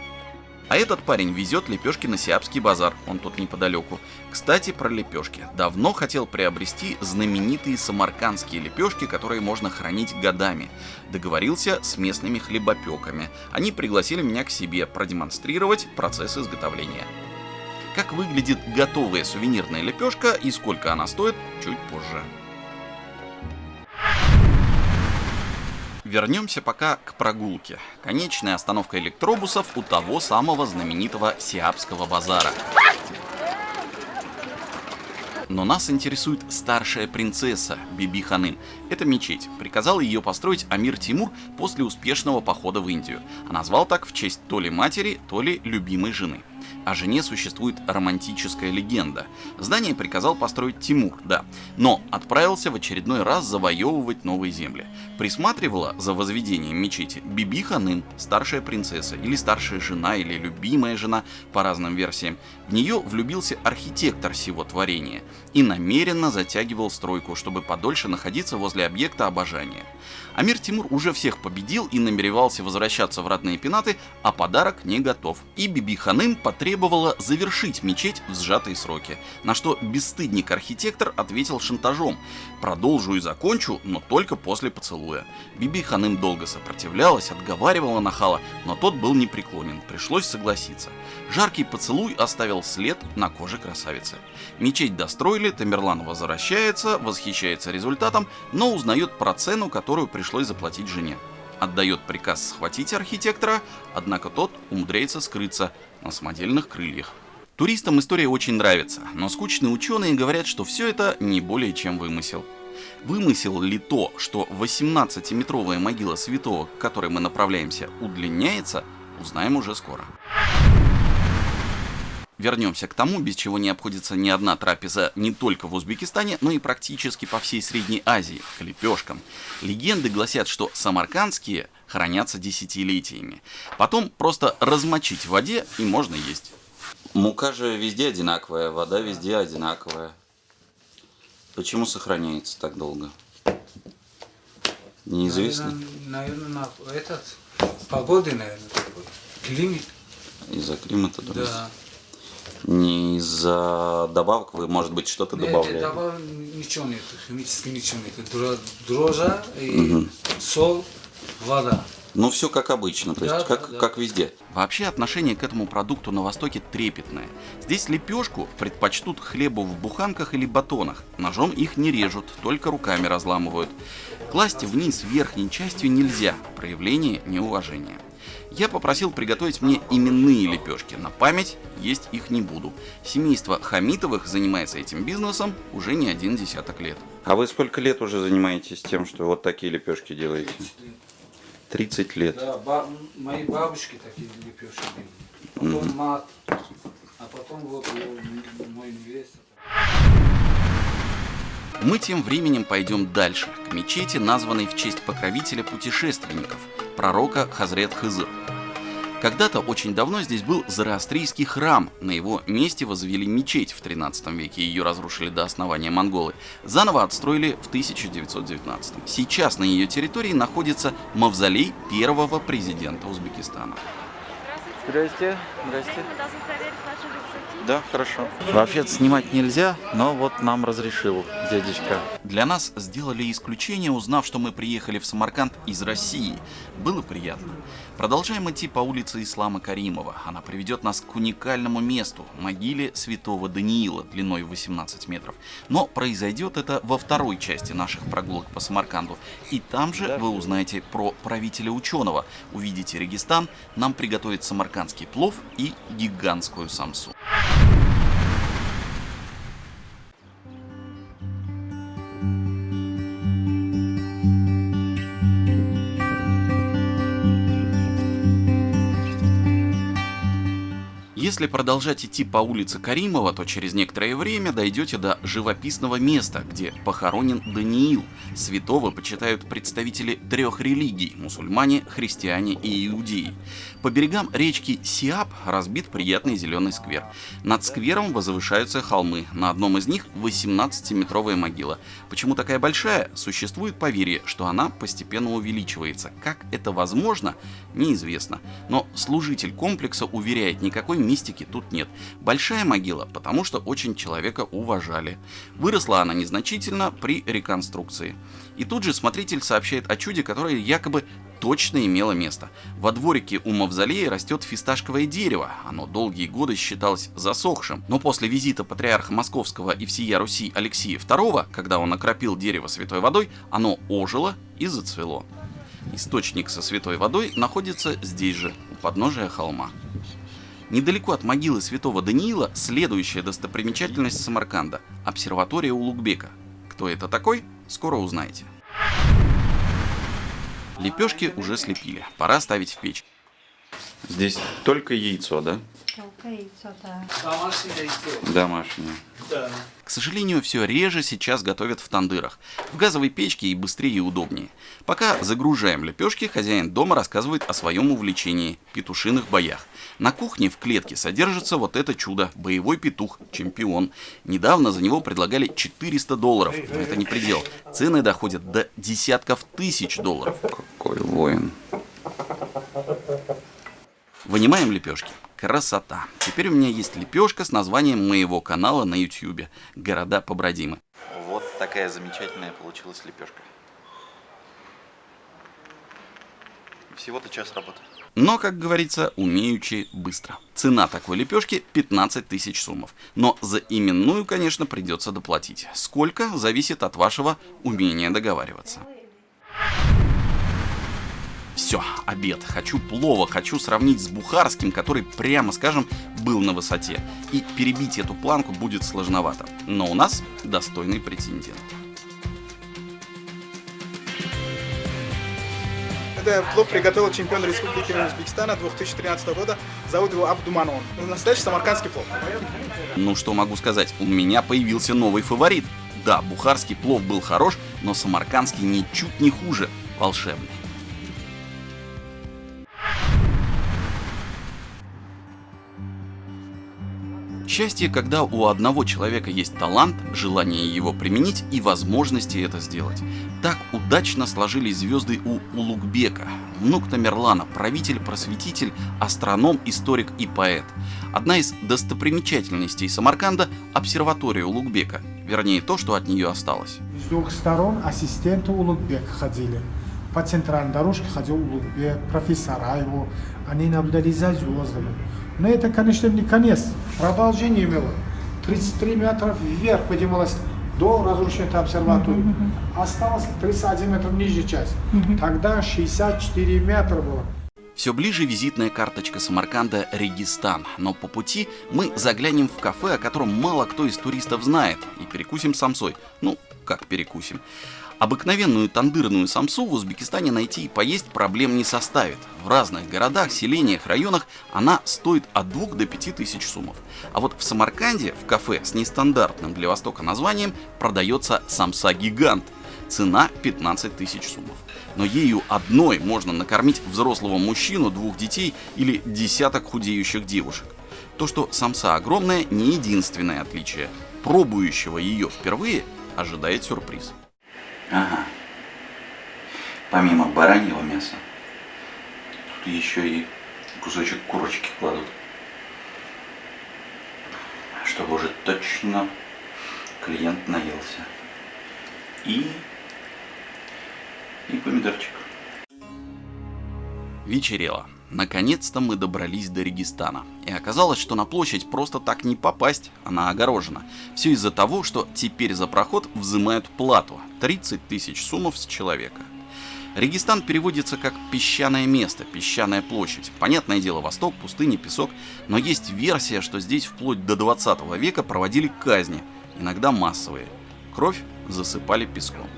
А этот парень везет лепешки на Сиапский базар, он тут неподалеку. Кстати, про лепешки. Давно хотел приобрести знаменитые самаркандские лепешки, которые можно хранить годами. Договорился с местными хлебопеками. Они пригласили меня к себе продемонстрировать процесс изготовления. Как выглядит готовая сувенирная лепешка и сколько она стоит, чуть позже. Вернемся пока к прогулке. Конечная остановка электробусов у того самого знаменитого Сиапского базара. Но нас интересует старшая принцесса Биби Ханым. Это мечеть. Приказал ее построить Амир Тимур после успешного похода в Индию. А назвал так в честь то ли матери, то ли любимой жены. О жене существует романтическая легенда. Здание приказал построить Тимур, да, но отправился в очередной раз завоевывать новые земли. Присматривала за возведением мечети Биби Ханым, старшая принцесса, или старшая жена, или любимая жена, по разным версиям. В нее влюбился архитектор сего творения и намеренно затягивал стройку, чтобы подольше находиться возле объекта обожания. Амир Тимур уже всех победил и намеревался возвращаться в родные пенаты, а подарок не готов. И Биби Ханым потребовала завершить мечеть в сжатые сроки, на что бесстыдник-архитектор ответил шантажом: «Продолжу и закончу, но только после поцелуя». Биби Ханым долго сопротивлялась, отговаривала нахала, но тот был непреклонен, пришлось согласиться. Жаркий поцелуй оставил след на коже красавицы. Мечеть достроили, Тамерлан возвращается, восхищается результатом, но узнает про цену, которую пришлось заплатить жене. Отдает приказ схватить архитектора, однако тот умудряется скрыться на самодельных крыльях. Туристам история очень нравится, но скучные ученые говорят, что все это не более чем вымысел. Вымысел ли то, что 18-метровая могила святого, к которой мы направляемся, удлиняется, узнаем уже скоро. Вернемся к тому, без чего не обходится ни одна трапеза не только в Узбекистане, но и практически по всей Средней Азии – к лепешкам. Легенды гласят, что самаркандские хранятся десятилетиями. Потом просто размочить в воде и можно есть. Мука же везде одинаковая, вода везде одинаковая. Почему сохраняется так долго? Неизвестно. Наверное, погоды, наверное, такой. Климат. Из-за климата, да. Не из-за добавок вы, может быть, что-то добавляете? Добавок ничего нет, химически ничего нет. Дрожжа и соль, вода. Ну, все как обычно, то есть как везде. Вообще отношение к этому продукту на Востоке трепетное. Здесь лепешку предпочтут хлебу в буханках или батонах. Ножом их не режут, только руками разламывают. Класть вниз верхней частью нельзя, проявление неуважения. Я попросил приготовить мне именные лепешки. На память есть их не буду. Семейство Хамитовых занимается этим бизнесом уже не 1 десяток лет. А вы сколько лет уже занимаетесь тем, что вот такие лепешки делаете? 30 лет. Да, мои бабушки такие лепешки делали. Потом мат, а потом вот мой невеста. Мы тем временем пойдем дальше, к мечети, названной в честь покровителя путешественников, пророка Хазрет Хызыр. Когда-то очень давно здесь был зороастрийский храм, на его месте возвели мечеть в 13 веке, ее разрушили до основания монголы, заново отстроили в 1919. Сейчас на ее территории находится мавзолей первого президента Узбекистана. Здрасте, здрасте. Мы должны проверить ваши рюкзаки. Да, хорошо. Вообще-то снимать нельзя, но вот нам разрешил дядечка. Для нас сделали исключение, узнав, что мы приехали в Самарканд из России. Было приятно. Продолжаем идти по улице Ислама Каримова. Она приведет нас к уникальному месту – могиле святого Даниила длиной 18 метров. Но произойдет это во второй части наших прогулок по Самарканду. И там же вы узнаете про правителя ученого. Увидите Регистан, нам приготовят самаркандский плов и гигантскую самсу. Если продолжать идти по улице Каримова, то через некоторое время дойдете до живописного места, где похоронен Даниил. Святого почитают представители 3 религий – мусульмане, христиане и иудеи. По берегам речки Сиап разбит приятный зеленый сквер. Над сквером возвышаются холмы, на одном из них 18-метровая могила. Почему такая большая? Существует поверье, что она постепенно увеличивается. Как это возможно, неизвестно. Но служитель комплекса уверяет, никакой мистики тут нет. Большая могила, потому что очень человека уважали. Выросла она незначительно при реконструкции. И тут же смотритель сообщает о чуде, которое якобы точно имело место. Во дворике у мавзолея растет фисташковое дерево. Оно долгие годы считалось засохшим. Но после визита патриарха Московского и всея Руси Алексия II, когда он окропил дерево святой водой, оно ожило и зацвело. Источник со святой водой находится здесь же, у подножия холма. Недалеко от могилы святого Даниила следующая достопримечательность Самарканда – обсерватория Улугбека. Кто это такой, скоро узнаете. Лепешки уже слепили, пора ставить в печь. Здесь только яйцо, да? Только яйцо, да. Домашнее. Да. К сожалению, все реже сейчас готовят в тандырах. В газовой печке и быстрее и удобнее. Пока загружаем лепешки, хозяин дома рассказывает о своем увлечении – петушиных боях. На кухне в клетке содержится вот это чудо – боевой петух, чемпион. Недавно за него предлагали $400, но это не предел. Цены доходят до десятков тысяч долларов. Какой воин. Вынимаем лепешки. Красота. Теперь у меня есть лепешка с названием моего канала на YouTube. Города побратимы. Вот такая замечательная получилась лепешка. Всего-то час работы. Но, как говорится, умеючи быстро. Цена такой лепешки 15 тысяч сумов. Но за именную, конечно, придется доплатить. Сколько, зависит от вашего умения договариваться. Все, обед. Хочу плова, хочу сравнить с бухарским, который, прямо скажем, был на высоте. И перебить эту планку будет сложновато. Но у нас достойный претендент. Это плов приготовил чемпион Республики Узбекистана 2013 года. Зовут его Абдуманон. Настоящий самаркандский плов. Ну что могу сказать, у меня появился новый фаворит. Да, бухарский плов был хорош, но самаркандский ничуть не хуже. Волшебный. Счастье, когда у одного человека есть талант, желание его применить и возможности это сделать. Так удачно сложились звезды у Улугбека, внук Тамерлана, правитель-просветитель, астроном, историк и поэт. Одна из достопримечательностей Самарканда – обсерватория Улугбека, вернее то, что от нее осталось. С двух сторон ассистенты Улугбека ходили. По центральной дорожке ходил Улугбек, профессора его, они наблюдали за звездами. Но это, конечно, не конец. Продолжение имело. 33 метра вверх поднималось до разрушения этой обсерватории. Осталось 31 метр ниже часть. Тогда 64 метра было. Все ближе визитная карточка Самарканда Регистан, но по пути мы заглянем в кафе, о котором мало кто из туристов знает, и перекусим самсой. Ну, как перекусим. Обыкновенную тандырную самсу в Узбекистане найти и поесть проблем не составит. В разных городах, селениях, районах она стоит от 2 до 5 тысяч сумов. А вот в Самарканде в кафе с нестандартным для Востока названием продается самса-гигант. Цена 15 тысяч сумов. Но ею одной можно накормить взрослого мужчину, 2 детей или десяток худеющих девушек. То, что самса огромная, не единственное отличие. Пробующего ее впервые ожидает сюрприз. Ага. Помимо бараньего мяса, тут еще и кусочек курочки кладут. Чтобы уже точно клиент наелся. И помидорчик. Вечерело. Наконец-то мы добрались до Регистана. И оказалось, что на площадь просто так не попасть, она огорожена. Все из-за того, что теперь за проход взимают плату – 30 тысяч сумов с человека. Регистан переводится как «песчаное место», «песчаная площадь». Понятное дело, Восток, пустыня, песок. Но есть версия, что здесь вплоть до 20 века проводили казни, иногда массовые. Кровь засыпали песком.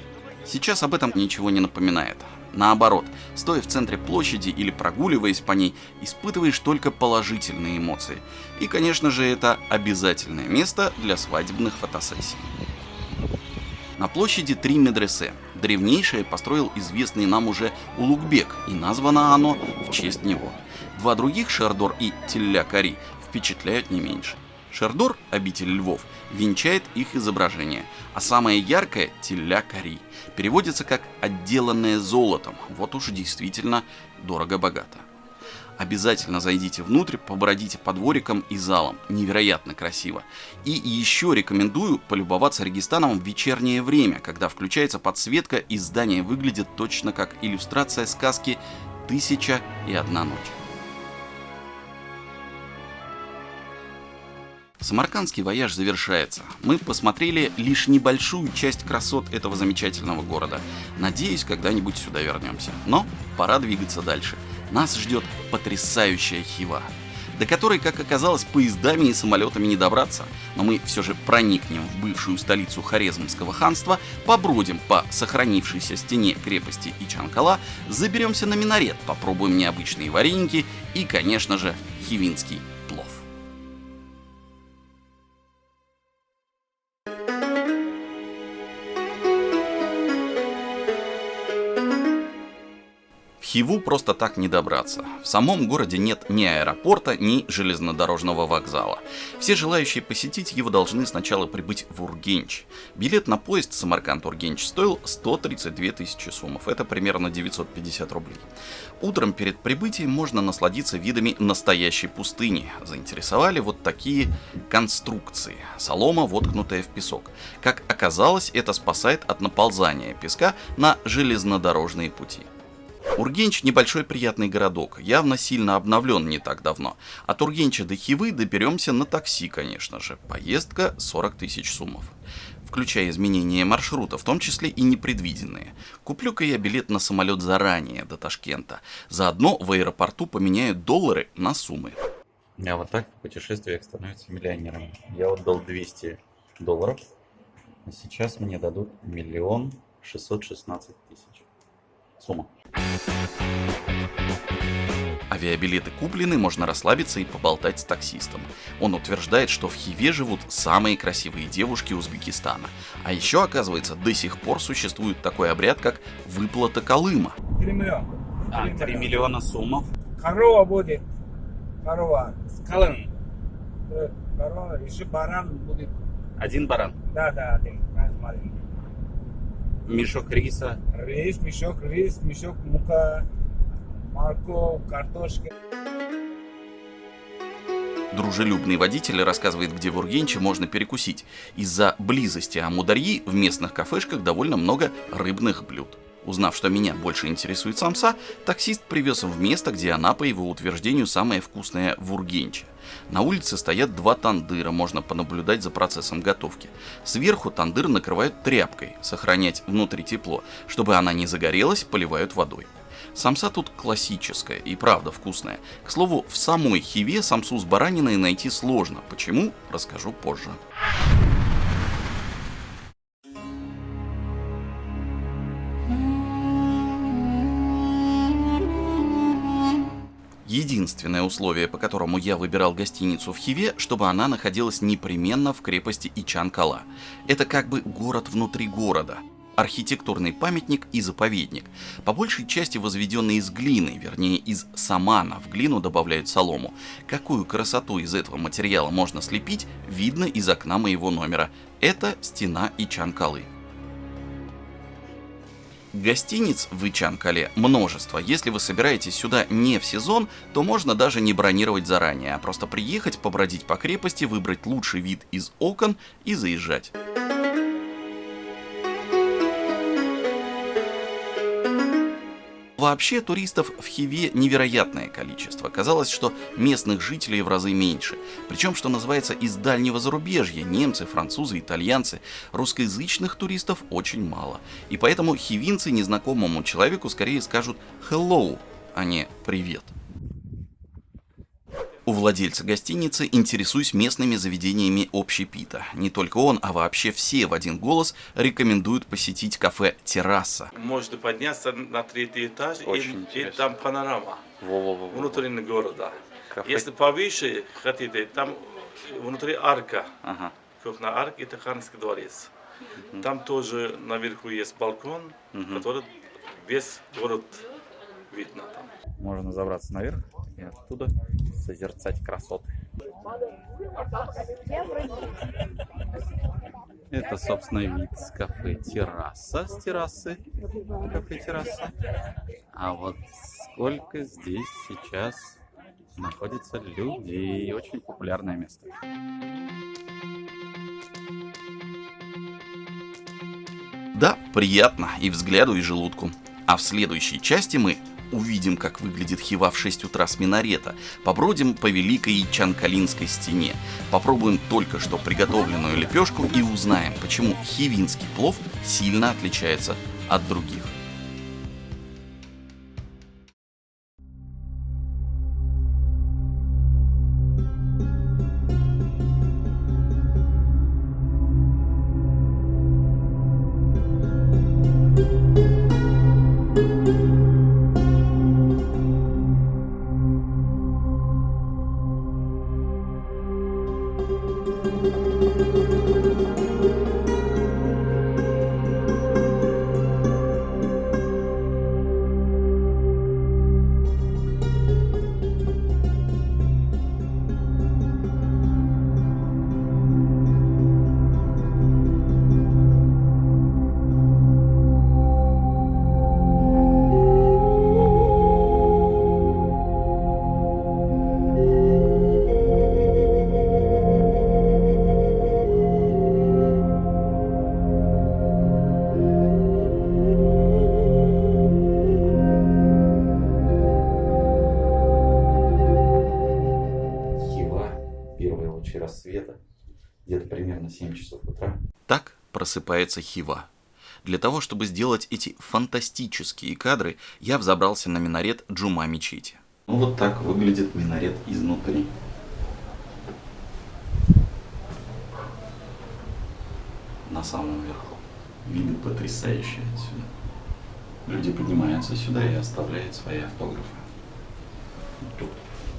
Сейчас об этом ничего не напоминает. Наоборот, стоя в центре площади или прогуливаясь по ней, испытываешь только положительные эмоции. И, конечно же, это обязательное место для свадебных фотосессий. На площади 3 медресе. Древнейшее построил известный нам уже Улугбек, и названо оно в честь него. 2 других, Шердор и Тилля-Кари, впечатляют не меньше. Шердор, обитель львов, венчает их изображение, а самое яркое, Тилля-Кари, переводится как «отделанное золотом». Вот уж действительно дорого-богато. Обязательно зайдите внутрь, побродите по дворикам и залам. Невероятно красиво. И еще рекомендую полюбоваться Регистаном в вечернее время, когда включается подсветка и здание выглядит точно как иллюстрация сказки «1001 ночь». Самаркандский вояж завершается. Мы посмотрели лишь небольшую часть красот этого замечательного города. Надеюсь, когда-нибудь сюда вернемся. Но пора двигаться дальше. Нас ждет потрясающая Хива, до которой, как оказалось, поездами и самолетами не добраться. Но мы все же проникнем в бывшую столицу Хорезмского ханства, побродим по сохранившейся стене крепости Ичанкала, заберемся на минарет, попробуем необычные вареники и, конечно же, хивинский плов. В Хиву просто так не добраться. В самом городе нет ни аэропорта, ни железнодорожного вокзала. Все желающие посетить его должны сначала прибыть в Ургенч. Билет на поезд Самарканд-Ургенч стоил 132 тысячи сумов. Это примерно 950 рублей. Утром перед прибытием можно насладиться видами настоящей пустыни. Заинтересовали вот такие конструкции. Солома, воткнутая в песок. Как оказалось, это спасает от наползания песка на железнодорожные пути. Ургенч – небольшой приятный городок, явно сильно обновлен не так давно. От Ургенча до Хивы доберемся на такси, конечно же. Поездка 40 тысяч сумов. Включая изменения маршрута, в том числе и непредвиденные. Куплю-ка я билет на самолет заранее, до Ташкента. Заодно в аэропорту поменяют доллары на суммы. А вот так в путешествиях становятся миллионерами. Я отдал $200, а сейчас мне дадут 1 616 000. Сумма. Авиабилеты куплены, можно расслабиться и поболтать с таксистом. Он утверждает, что в Хиве живут самые красивые девушки Узбекистана. А еще, оказывается, до сих пор существует такой обряд, как выплата Колыма. 3 миллиона. 3 миллиона сумов. Корова будет. Корова. Колым. Корова. Еще баран будет. 1 баран. Да, один. Маленький. Мешок риса. Мешок рис, мешок мука, морковь, картошка. Дружелюбный водитель рассказывает, где в Ургенче можно перекусить. Из-за близости Амударьи в местных кафешках довольно много рыбных блюд. Узнав, что меня больше интересует самса, таксист привез в место, где она, по его утверждению, самая вкусная в Ургенче. На улице стоят 2 тандыра, можно понаблюдать за процессом готовки. Сверху тандыр накрывают тряпкой, сохранять внутри тепло. Чтобы она не загорелась, поливают водой. Самса тут классическая и правда вкусная. К слову, в самой Хиве самсу с бараниной найти сложно. Почему? Расскажу позже. Единственное условие, по которому я выбирал гостиницу в Хиве, чтобы она находилась непременно в крепости Ичан-Кала. Это как бы город внутри города. Архитектурный памятник и заповедник, по большей части возведенный из глины, вернее из самана, в глину добавляют солому. Какую красоту из этого материала можно слепить, видно из окна моего номера. Это стена Ичан-Калы. Гостиниц в Ичан-Кале множество. Если вы собираетесь сюда не в сезон, то можно даже не бронировать заранее, а просто приехать, побродить по крепости, выбрать лучший вид из окон и заезжать. Вообще туристов в Хиве невероятное количество. Казалось, что местных жителей в разы меньше. Причем, что называется, из дальнего зарубежья. Немцы, французы, итальянцы. Русскоязычных туристов очень мало. И поэтому хивинцы незнакомому человеку скорее скажут «hello», а не «привет». У владельца гостиницы интересуюсь местными заведениями общепита. Не только он, а вообще все в один голос рекомендуют посетить кафе «Терраса». Можно подняться на 3-й этаж, и там панорама внутреннего города. Если повыше хотите, там внутри арка. Как на арке, это Ханский дворец. Там тоже наверху есть балкон, который весь город видно там. Можно забраться наверх и оттуда созерцать красоты. Это, собственно, вид с кафе «Терраса», с террасы, кафе «Терраса». А вот сколько здесь сейчас находится людей. Очень популярное место. Да, приятно и взгляду, и желудку. А в следующей части мы увидим, как выглядит Хива в 6 утра с минарета, побродим по великой Ичан-Калинской стене, попробуем только что приготовленную лепешку и узнаем, почему хивинский плов сильно отличается от других. Рассвета, где-то примерно 7 часов утра. Так просыпается Хива. Для того, чтобы сделать эти фантастические кадры, я взобрался на минарет Джума мечети. Ну вот так выглядит минарет изнутри. На самом верху. Виды потрясающие отсюда. Люди поднимаются сюда и оставляют свои автографы. Тут,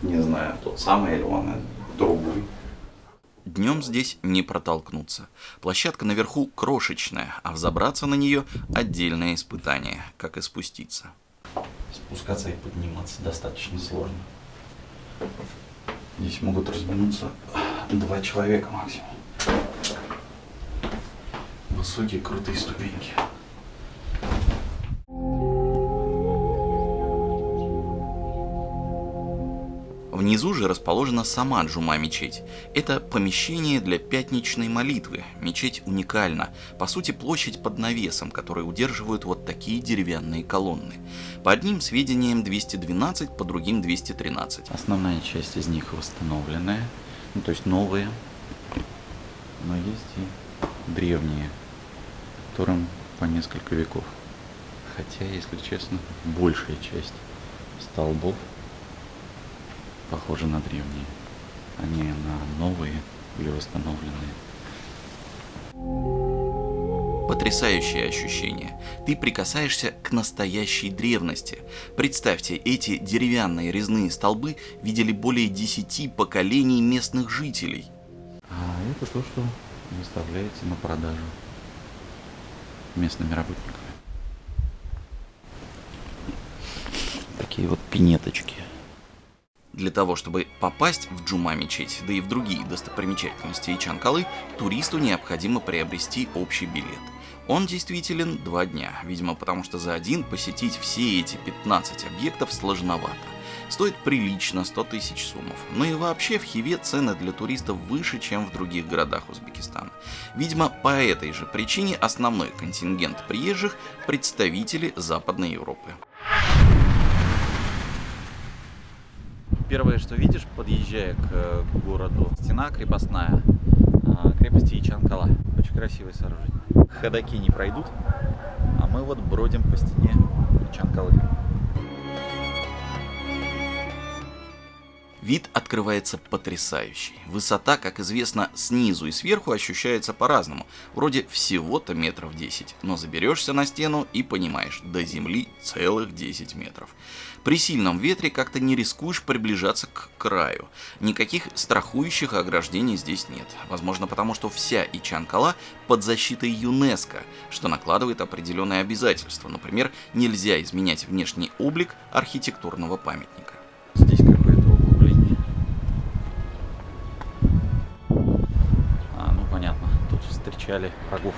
не знаю, тот самый или он другой. Днем здесь не протолкнуться. Площадка наверху крошечная, а взобраться на нее отдельное испытание, как и спуститься. Спускаться и подниматься достаточно сложно. Здесь могут разминуться 2 человека максимум. Высокие крутые ступеньки. Внизу же расположена сама Джума мечеть. Это помещение для пятничной молитвы. Мечеть уникальна. По сути, площадь под навесом, который удерживают вот такие деревянные колонны. По одним сведениям 212, по другим 213. Основная часть из них восстановленная, ну то есть новые. Но есть и древние, которым по несколько веков. Хотя, если честно, большая часть столбов похожи на древние, а не на новые или восстановленные. Потрясающее ощущение. Ты прикасаешься к настоящей древности. Представьте, эти деревянные резные столбы видели более 10 поколений местных жителей. А это то, что выставляется на продажу местными работниками. Такие вот пинеточки. Для того, чтобы попасть в Джума-мечеть, да и в другие достопримечательности Ичан-Калы, туристу необходимо приобрести общий билет. Он действителен 2 дня, видимо, потому что за один посетить все эти 15 объектов сложновато. Стоит прилично 100 тысяч сумов. Ну и вообще в Хиве цены для туристов выше, чем в других городах Узбекистана. Видимо, по этой же причине основной контингент приезжих – представители Западной Европы. Первое, что видишь, подъезжая к городу, стена крепостная крепости Ичан-Кала. Очень красивое сооружение. Ходаки не пройдут, а мы вот бродим по стене Ичан-Калы. Вид открывается потрясающий. Высота, как известно, снизу и сверху ощущается по-разному. Вроде всего-то метров 10, но заберешься на стену и понимаешь, до земли целых 10 метров. При сильном ветре как-то не рискуешь приближаться к краю. Никаких страхующих ограждений здесь нет. Возможно, потому что вся Ичан-Кала под защитой ЮНЕСКО, что накладывает определенные обязательства. Например, нельзя изменять внешний облик архитектурного памятника. Здесь какое-то углубление. Ну понятно, тут встречали врагов.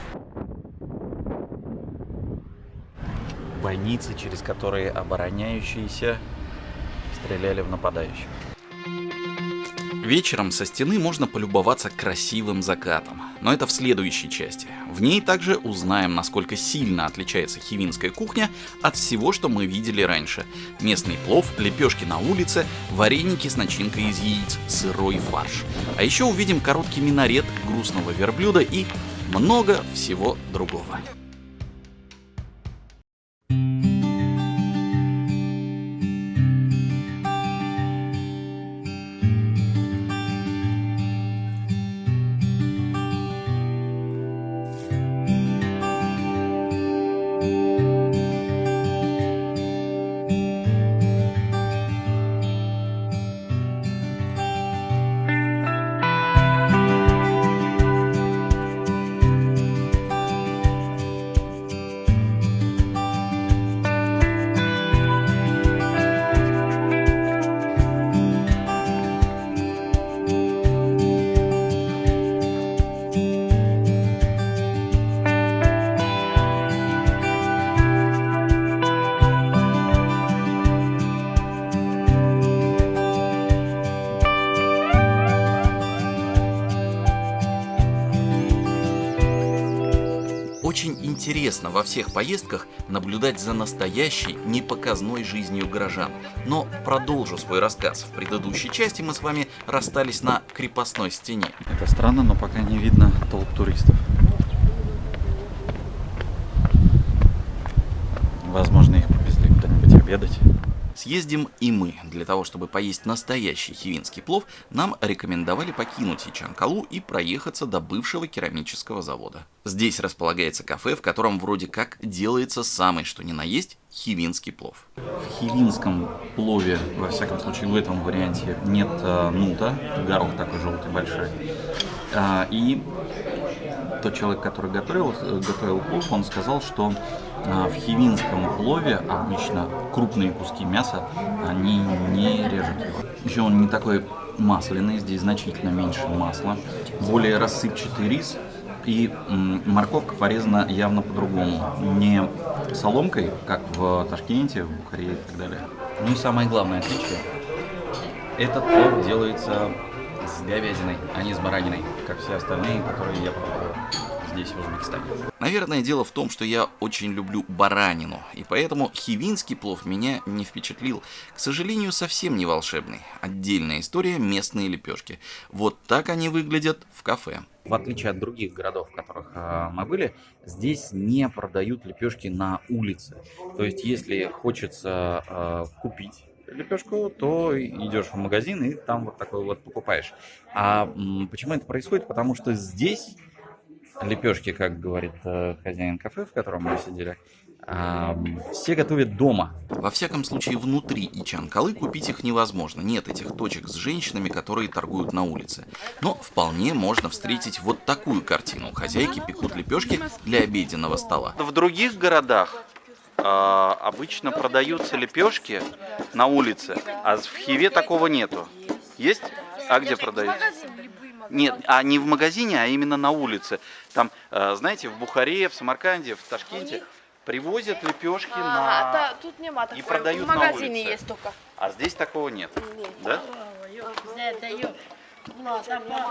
Бойницы, через которые обороняющиеся стреляли в нападающих. Вечером со стены можно полюбоваться красивым закатом, но это в следующей части. В ней также узнаем, насколько сильно отличается хивинская кухня от всего, что мы видели раньше. Местный плов, лепешки на улице, вареники с начинкой из яиц, сырой фарш. А еще увидим короткий минарет грустного верблюда и много всего другого. Очень интересно во всех поездках наблюдать за настоящей, непоказной жизнью горожан. Но продолжу свой рассказ. В предыдущей части мы с вами расстались на крепостной стене. Это странно, но пока не видно толп туристов. Возможно, их повезли куда-нибудь обедать. Съездим и мы. Для того, чтобы поесть настоящий хивинский плов, нам рекомендовали покинуть Ичан-Калу и проехаться до бывшего керамического завода. Здесь располагается кафе, в котором вроде как делается самый что ни на есть хивинский плов. В хивинском плове, во всяком случае в этом варианте, нет нута, горох такой желтый большой. И тот человек, который готовил плов, он сказал, что в хивинском плове обычно крупные куски мяса, они не режут его. Еще он не такой масляный, здесь значительно меньше масла, более рассыпчатый рис, и морковка порезана явно по-другому. Не соломкой, как в Ташкенте, в Бухаре и так далее. Ну и самое главное отличие, этот плов делается с говядиной, а не с бараниной, как все остальные, которые я пробовал здесь, в Узбекистане. Наверное, дело в том, что я очень люблю баранину, и поэтому хивинский плов меня не впечатлил. К сожалению, совсем не волшебный. Отдельная история — местные лепешки. Вот так они выглядят в кафе. В отличие от других городов, в которых мы были, здесь не продают лепешки на улице. То есть, если хочется купить лепешку, то идешь в магазин и там вот такой вот покупаешь. А почему это происходит? Потому что здесь лепешки, как говорит хозяин кафе, в котором мы сидели, все готовят дома. Во всяком случае, внутри Ичанкалы купить их невозможно. Нет этих точек с женщинами, которые торгуют на улице. Но вполне можно встретить вот такую картину. Хозяйки пекут лепешки для обеденного стола. В других городах обычно продаются лепешки на улице, а в Хиве такого нету. Есть? А где продаются? Нет, а не в магазине, а именно на улице. Там, знаете, в Бухаре, в Самарканде, в Ташкенте привозят лепешки тут нема и продают в магазине на улице. Есть только. А здесь такого нет. Да? Мы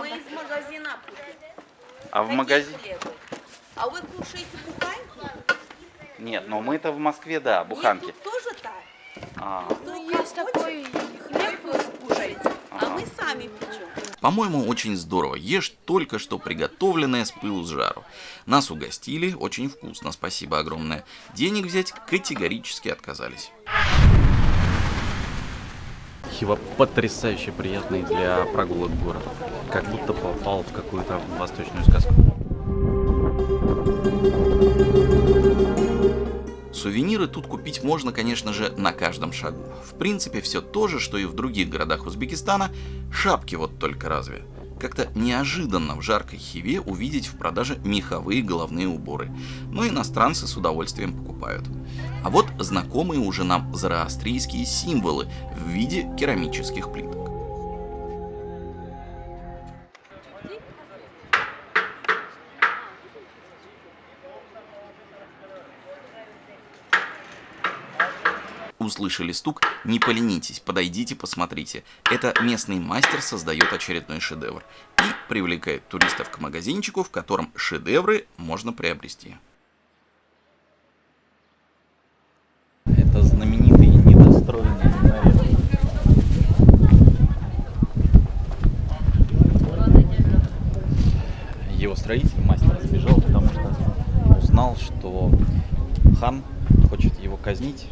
из магазина купим. А в магазине? А вы кушаете буханки? Нет, но мы-то в Москве, да, буханки. Нет, тут тоже так. Ну, есть такой хлеб кушаете, а мы сами печем. По-моему, очень здорово. Ешь только что приготовленное с пылу с жару. Нас угостили, очень вкусно, спасибо огромное. Денег взять категорически отказались. Хива потрясающе приятный для прогулок в город. Как будто попал в какую-то восточную сказку. Сувениры тут купить можно, конечно же, на каждом шагу. В принципе, все то же, что и в других городах Узбекистана, шапки вот только разве. Как-то неожиданно в жаркой Хиве увидеть в продаже меховые головные уборы, но иностранцы с удовольствием покупают. А вот знакомые уже нам зороастрийские символы в виде керамических плиток. Услышали стук? Не поленитесь, подойдите, посмотрите. Это местный мастер создает очередной шедевр и привлекает туристов к магазинчику, в котором шедевры можно приобрести. Это знаменитый недостроенный минарет. Его строитель, мастер, сбежал, потому что узнал, что хан хочет его казнить,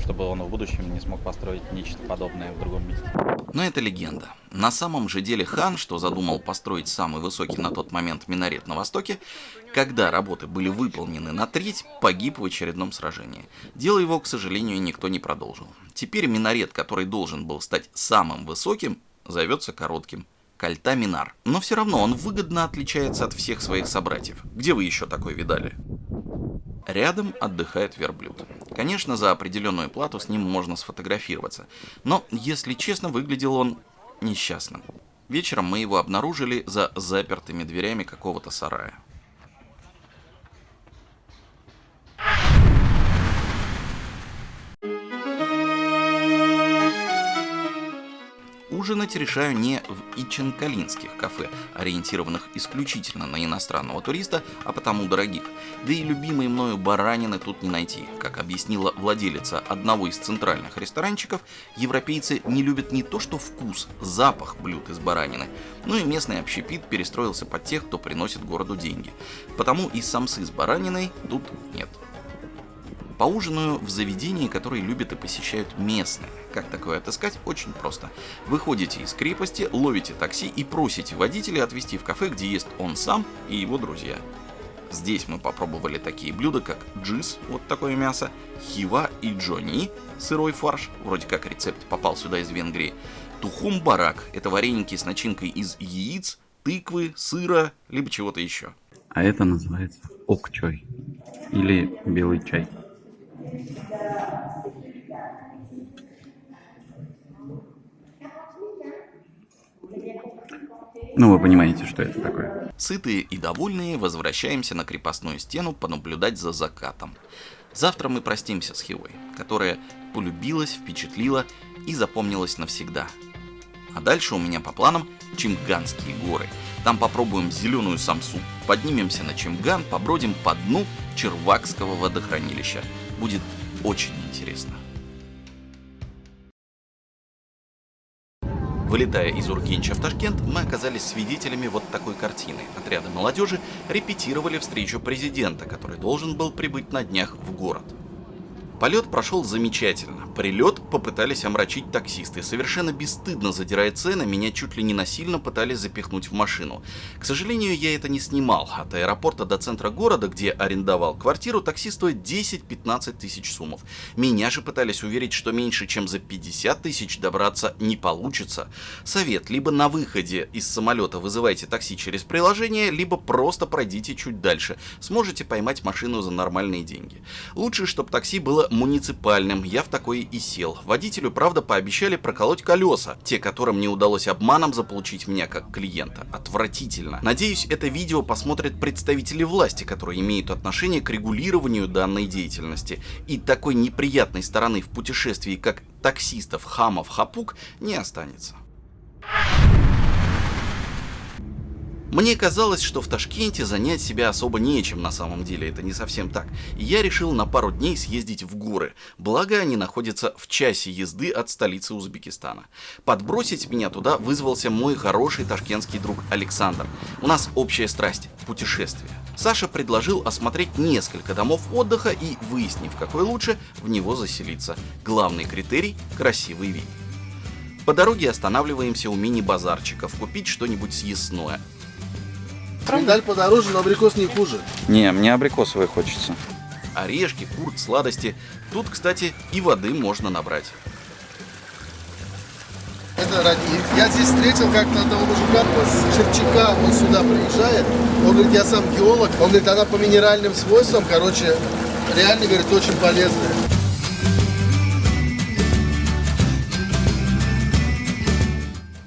чтобы он в будущем не смог построить нечто подобное в другом месте. Но это легенда. На самом же деле хан, что задумал построить самый высокий на тот момент минарет на Востоке, когда работы были выполнены на треть, погиб в очередном сражении. Дело его, к сожалению, никто не продолжил. Теперь минарет, который должен был стать самым высоким, зовется коротким. Кальта-Минар. Но все равно он выгодно отличается от всех своих собратьев. Где вы еще такой видали? Рядом отдыхает верблюд. Конечно, за определенную плату с ним можно сфотографироваться, но, если честно, выглядел он несчастным. Вечером мы его обнаружили за запертыми дверями какого-то сарая. Ужинать решаю не в ичанкалинских кафе, ориентированных исключительно на иностранного туриста, а потому дорогих. Да и любимой мною баранины тут не найти. Как объяснила владелица одного из центральных ресторанчиков, европейцы не любят не то что вкус, запах блюд из баранины, но и местный общепит перестроился под тех, кто приносит городу деньги. Потому и самсы с бараниной тут нет. Поужинаю в заведении, которое любят и посещают местные. Как такое отыскать? Очень просто. Выходите из крепости, ловите такси и просите водителя отвезти в кафе, где ест он сам и его друзья. Здесь мы попробовали такие блюда, как джиз, вот такое мясо, хива и джони, сырой фарш, вроде как рецепт попал сюда из Венгрии, тухум-барак, это вареники с начинкой из яиц, тыквы, сыра, либо чего-то еще. А это называется ок-чой или белый чай. Ну, вы понимаете, что это такое. Сытые и довольные возвращаемся на крепостную стену понаблюдать за закатом. Завтра мы простимся с Хивой, которая полюбилась, впечатлила и запомнилась навсегда. А дальше у меня по планам Чимганские горы. Там попробуем зеленую самсу, поднимемся на Чимган, побродим по дну Червакского водохранилища. Будет очень интересно. Вылетая из Ургенча в Ташкент, мы оказались свидетелями вот такой картины. Отряды молодежи репетировали встречу президента, который должен был прибыть на днях в город. Полет прошел замечательно, прилет попытались омрачить таксисты. Совершенно бесстыдно задирая цены, меня чуть ли не насильно пытались запихнуть в машину. К сожалению, я это не снимал. От аэропорта до центра города, где арендовал квартиру, такси стоит 10-15 тысяч сумов. Меня же пытались уверить, что меньше чем за 50 тысяч добраться не получится. Совет: либо на выходе из самолета вызывайте такси через приложение, либо просто пройдите чуть дальше. Сможете поймать машину за нормальные деньги. Лучше, чтобы такси было муниципальным. Я в такое и сел. Водителю, правда, пообещали проколоть колеса, те, которым не удалось обманом заполучить меня как клиента. Отвратительно. Надеюсь, это видео посмотрят представители власти, которые имеют отношение к регулированию данной деятельности. И такой неприятной стороны в путешествии, как таксистов, хамов, хапук, не останется. Мне казалось, что в Ташкенте занять себя особо нечем, на самом деле это не совсем так. И я решил на пару дней съездить в горы, благо они находятся в часе езды от столицы Узбекистана. Подбросить меня туда вызвался мой хороший ташкентский друг Александр. У нас общая страсть – путешествия. Саша предложил осмотреть несколько домов отдыха и, выяснив, какой лучше, в него заселиться. Главный критерий – красивый вид. По дороге останавливаемся у мини-базарчиков, купить что-нибудь съестное. Миндаль подороже, но абрикос не хуже. Не, мне абрикосовый хочется. Орешки, курт, сладости. Тут, кстати, и воды можно набрать. Это Радив. Я здесь встретил как-то одного мужика с Черчака, он сюда приезжает. Он говорит, я сам геолог. Он говорит, она по минеральным свойствам, короче, реально, говорит, очень полезная.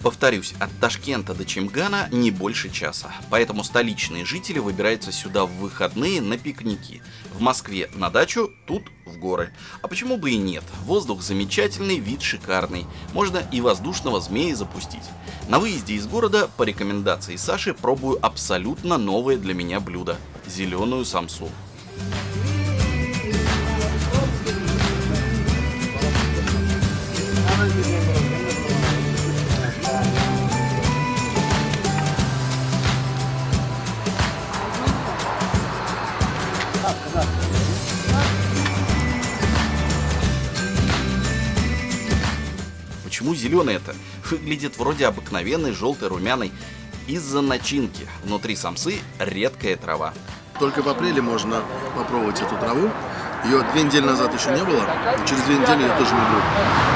Повторюсь, от Ташкента до Чимгана не больше часа, поэтому столичные жители выбираются сюда в выходные на пикники. В Москве на дачу, тут в горы. А почему бы и нет? Воздух замечательный, вид шикарный. Можно и воздушного змея запустить. На выезде из города, по рекомендации Саши, пробую абсолютно новое для меня блюдо – зеленую самсу. Почему зеленый это? Выглядит вроде обыкновенный желтый румяный. Из-за начинки. Внутри самсы редкая трава. Только в апреле можно попробовать эту траву. Ее 2 недели назад еще не было, через 2 недели ее тоже не будет.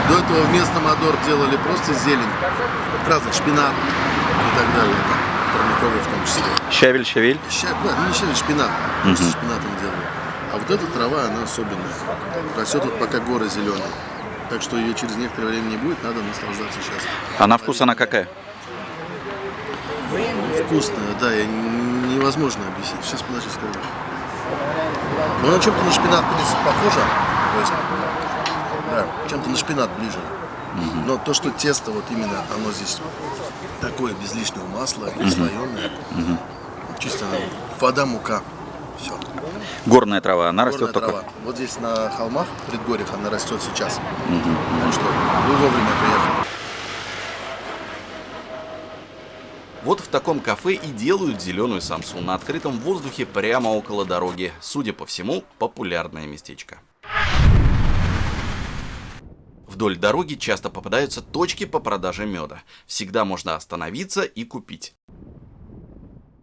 До этого вместо мадор делали просто зелень, разный шпинат и так далее, парниковый в том числе. Щавель? Да, не щавель, шпинат, просто шпинатом делали. А вот эта трава, она особенная, растет вот пока горы зеленые. Так что ее через некоторое время не будет, надо наслаждаться сейчас. А на вкус она какая? Вкусная, да, невозможно объяснить. Сейчас, подожди, скажу. Но она чем-то на шпинат, в принципе, похожа. То есть, да, чем-то на шпинат ближе. Но то, что тесто, вот именно, оно здесь такое, без лишнего масла, слоеное. Чисто вода, мука. Все. Горная трава, она растет только? Трава. Вот здесь на холмах, в предгорьях, она растет сейчас. Так что вы вовремя приехали. Вот в таком кафе и делают зеленую самсу на открытом воздухе прямо около дороги. Судя по всему, популярное местечко. Вдоль дороги часто попадаются точки по продаже меда. Всегда можно остановиться и купить.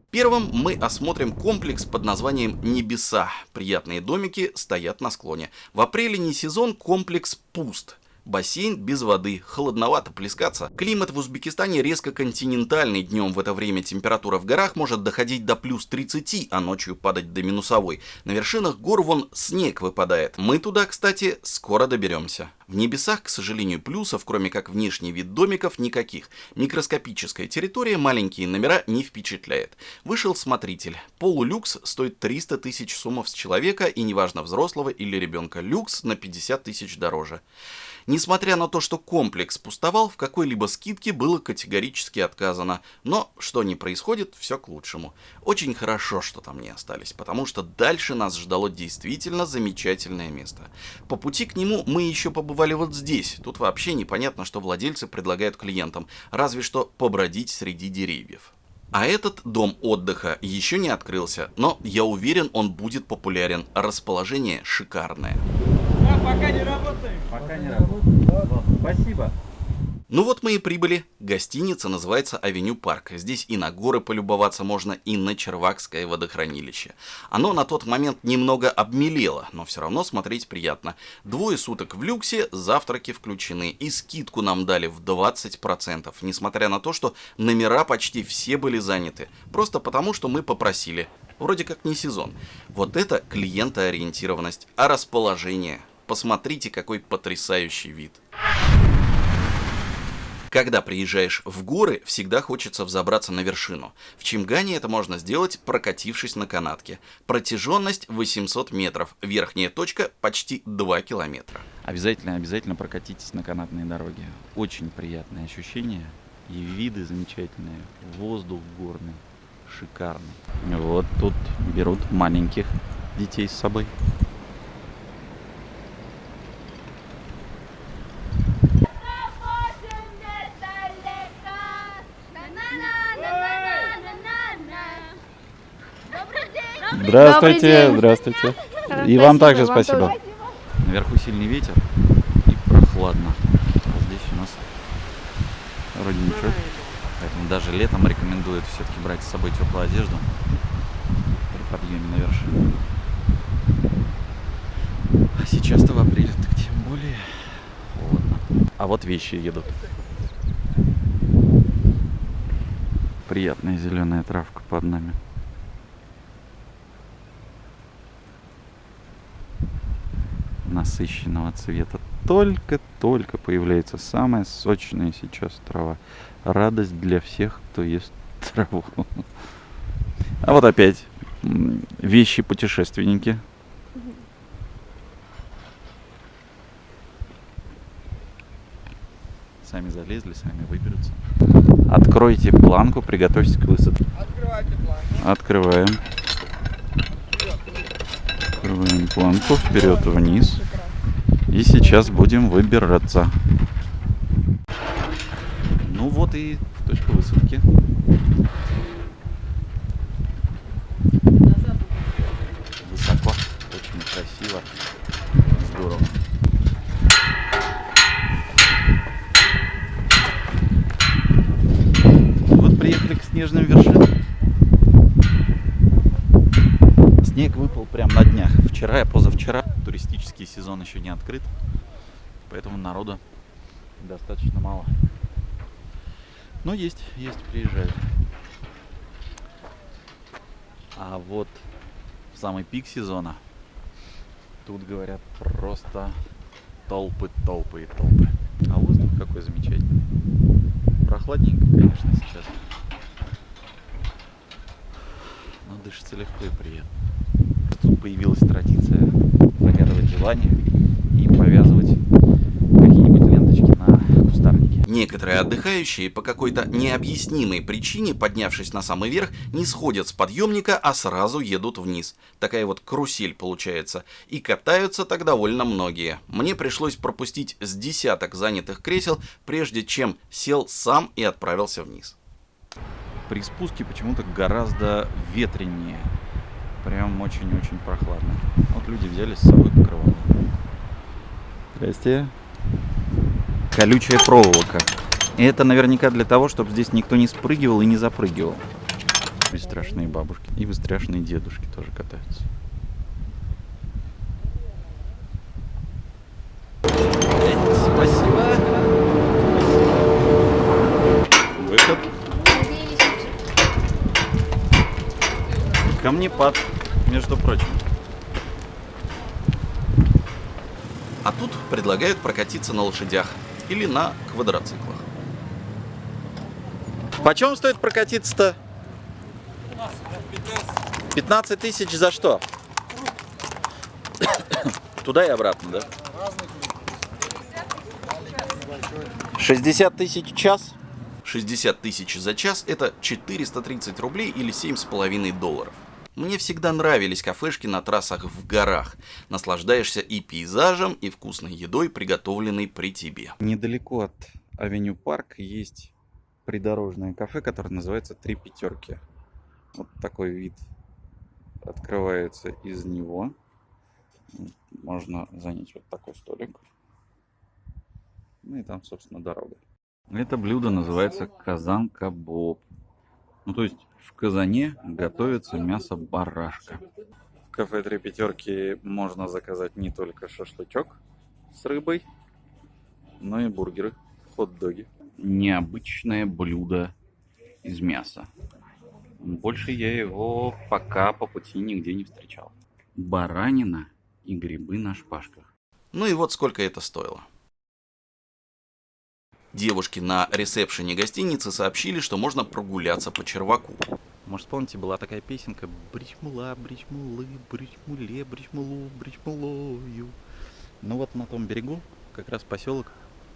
Первым мы осмотрим комплекс под названием «Небеса». Приятные домики стоят на склоне. В апреле не сезон, комплекс пуст. Бассейн без воды, холодновато плескаться. Климат в Узбекистане резко континентальный. Днем в это время температура в горах может доходить до плюс 30, а ночью падать до минусовой. На вершинах гор вон снег выпадает. Мы туда, кстати, скоро доберемся. В Небесах, к сожалению, плюсов, кроме как внешний вид домиков, никаких. Микроскопическая территория, маленькие номера не впечатляет. Вышел смотритель. Полулюкс стоит 300 тысяч сумов с человека, и неважно, взрослого или ребенка. Люкс на 50 тысяч дороже. Несмотря на то, что комплекс пустовал, в какой-либо скидке было категорически отказано. Но что ни происходит, все к лучшему. Очень хорошо, что там не остались, потому что дальше нас ждало действительно замечательное место. По пути к нему мы еще побывали вот здесь. Тут вообще непонятно, что владельцы предлагают клиентам, разве что побродить среди деревьев. А этот дом отдыха еще не открылся, но я уверен, он будет популярен. Расположение шикарное. пока не работаем. Пока не работаем. Спасибо. Ну вот мы и прибыли. Гостиница называется Авеню Парк. Здесь и на горы полюбоваться можно, и на Червакское водохранилище. Оно на тот момент немного обмелело, но все равно смотреть приятно. 2 суток в люксе, завтраки включены. И скидку нам дали в 20%, несмотря на то, что номера почти все были заняты. Просто потому, что мы попросили. Вроде как не сезон. Вот это клиентоориентированность, а расположение. Посмотрите, какой потрясающий вид. Когда приезжаешь в горы, всегда хочется взобраться на вершину. В Чимгане это можно сделать, прокатившись на канатке. Протяженность 800 метров, верхняя точка почти 2 километра. Обязательно прокатитесь на канатной дороге. Очень приятное ощущение. И виды замечательные. Воздух горный. Шикарный. Вот тут берут маленьких детей с собой. Здравствуйте, здравствуйте. И вам также спасибо. Наверху сильный ветер и прохладно. А здесь у нас вроде ничего. Поэтому даже летом рекомендуют все-таки брать с собой теплую одежду при подъеме на вершину. А сейчас-то в апреле, так тем более холодно. А вот вещи едут. Приятная зеленая травка под нами. Насыщенного цвета. Только-только появляется самая сочная сейчас трава. Радость для всех, кто ест траву. А вот опять вещи-путешественники. Сами залезли, сами выберутся. Откройте планку, приготовьтесь к высадке. Открывайте планку. Открываем. Открываем планку, вперед вниз. И сейчас будем выбираться. Ну вот и точка высадки. Высоко, очень красиво, здорово. Вот приехали к снежным вершинам. Снег выпал прямо на днях. Вчера и позавчера. Туристический сезон еще не открыт, поэтому народу достаточно мало. Но есть, приезжают. А вот в самый пик сезона тут, говорят, просто толпы. А воздух какой замечательный. Прохладненько, конечно, сейчас. Но дышится легко и приятно. Тут появилась традиция загадывать желание и повязывать какие-нибудь ленточки на кустарнике. Некоторые отдыхающие по какой-то необъяснимой причине, поднявшись на самый верх, не сходят с подъемника, а сразу едут вниз. Такая вот карусель получается. И катаются так довольно многие. Мне пришлось пропустить с десяток занятых кресел, прежде чем сел сам и отправился вниз. При спуске почему-то гораздо ветреннее. Прям очень-очень прохладно. Вот люди взяли с собой покрывало. Здрасте. Колючая проволока. И это наверняка для того, чтобы здесь никто не спрыгивал и не запрыгивал. Бесстрашные бабушки и бесстрашные дедушки тоже катаются. Спасибо. Выход. Камнепад, между прочим. А тут предлагают прокатиться на лошадях или на квадроциклах. Почем стоит прокатиться-то? 15 тысяч за что? Туда и обратно, да? 60 тысяч час? 60 тысяч за час – это 430 рублей или $7,5. Мне всегда нравились кафешки на трассах в горах. Наслаждаешься и пейзажем, и вкусной едой, приготовленной при тебе. Недалеко от Авеню Парк есть придорожное кафе, которое называется «Три пятерки». Вот такой вид открывается из него. Можно занять вот такой столик. Ну и там, собственно, дорога. Это блюдо называется казан-кабоб. Ну, то есть в казане готовится мясо барашка. В кафе «Три пятерки» можно заказать не только шашлычок с рыбой, но и бургеры, хот-доги. Необычное блюдо из мяса. Больше я его пока по пути нигде не встречал. Баранина и грибы на шпажках. Ну и вот сколько это стоило. Девушки на ресепшене гостиницы сообщили, что можно прогуляться по Черваку. Может, помните, была такая песенка «Бричмула, бричмулы, бричмуле, бричмулу, бричмулою». Ну вот на том берегу как раз поселок,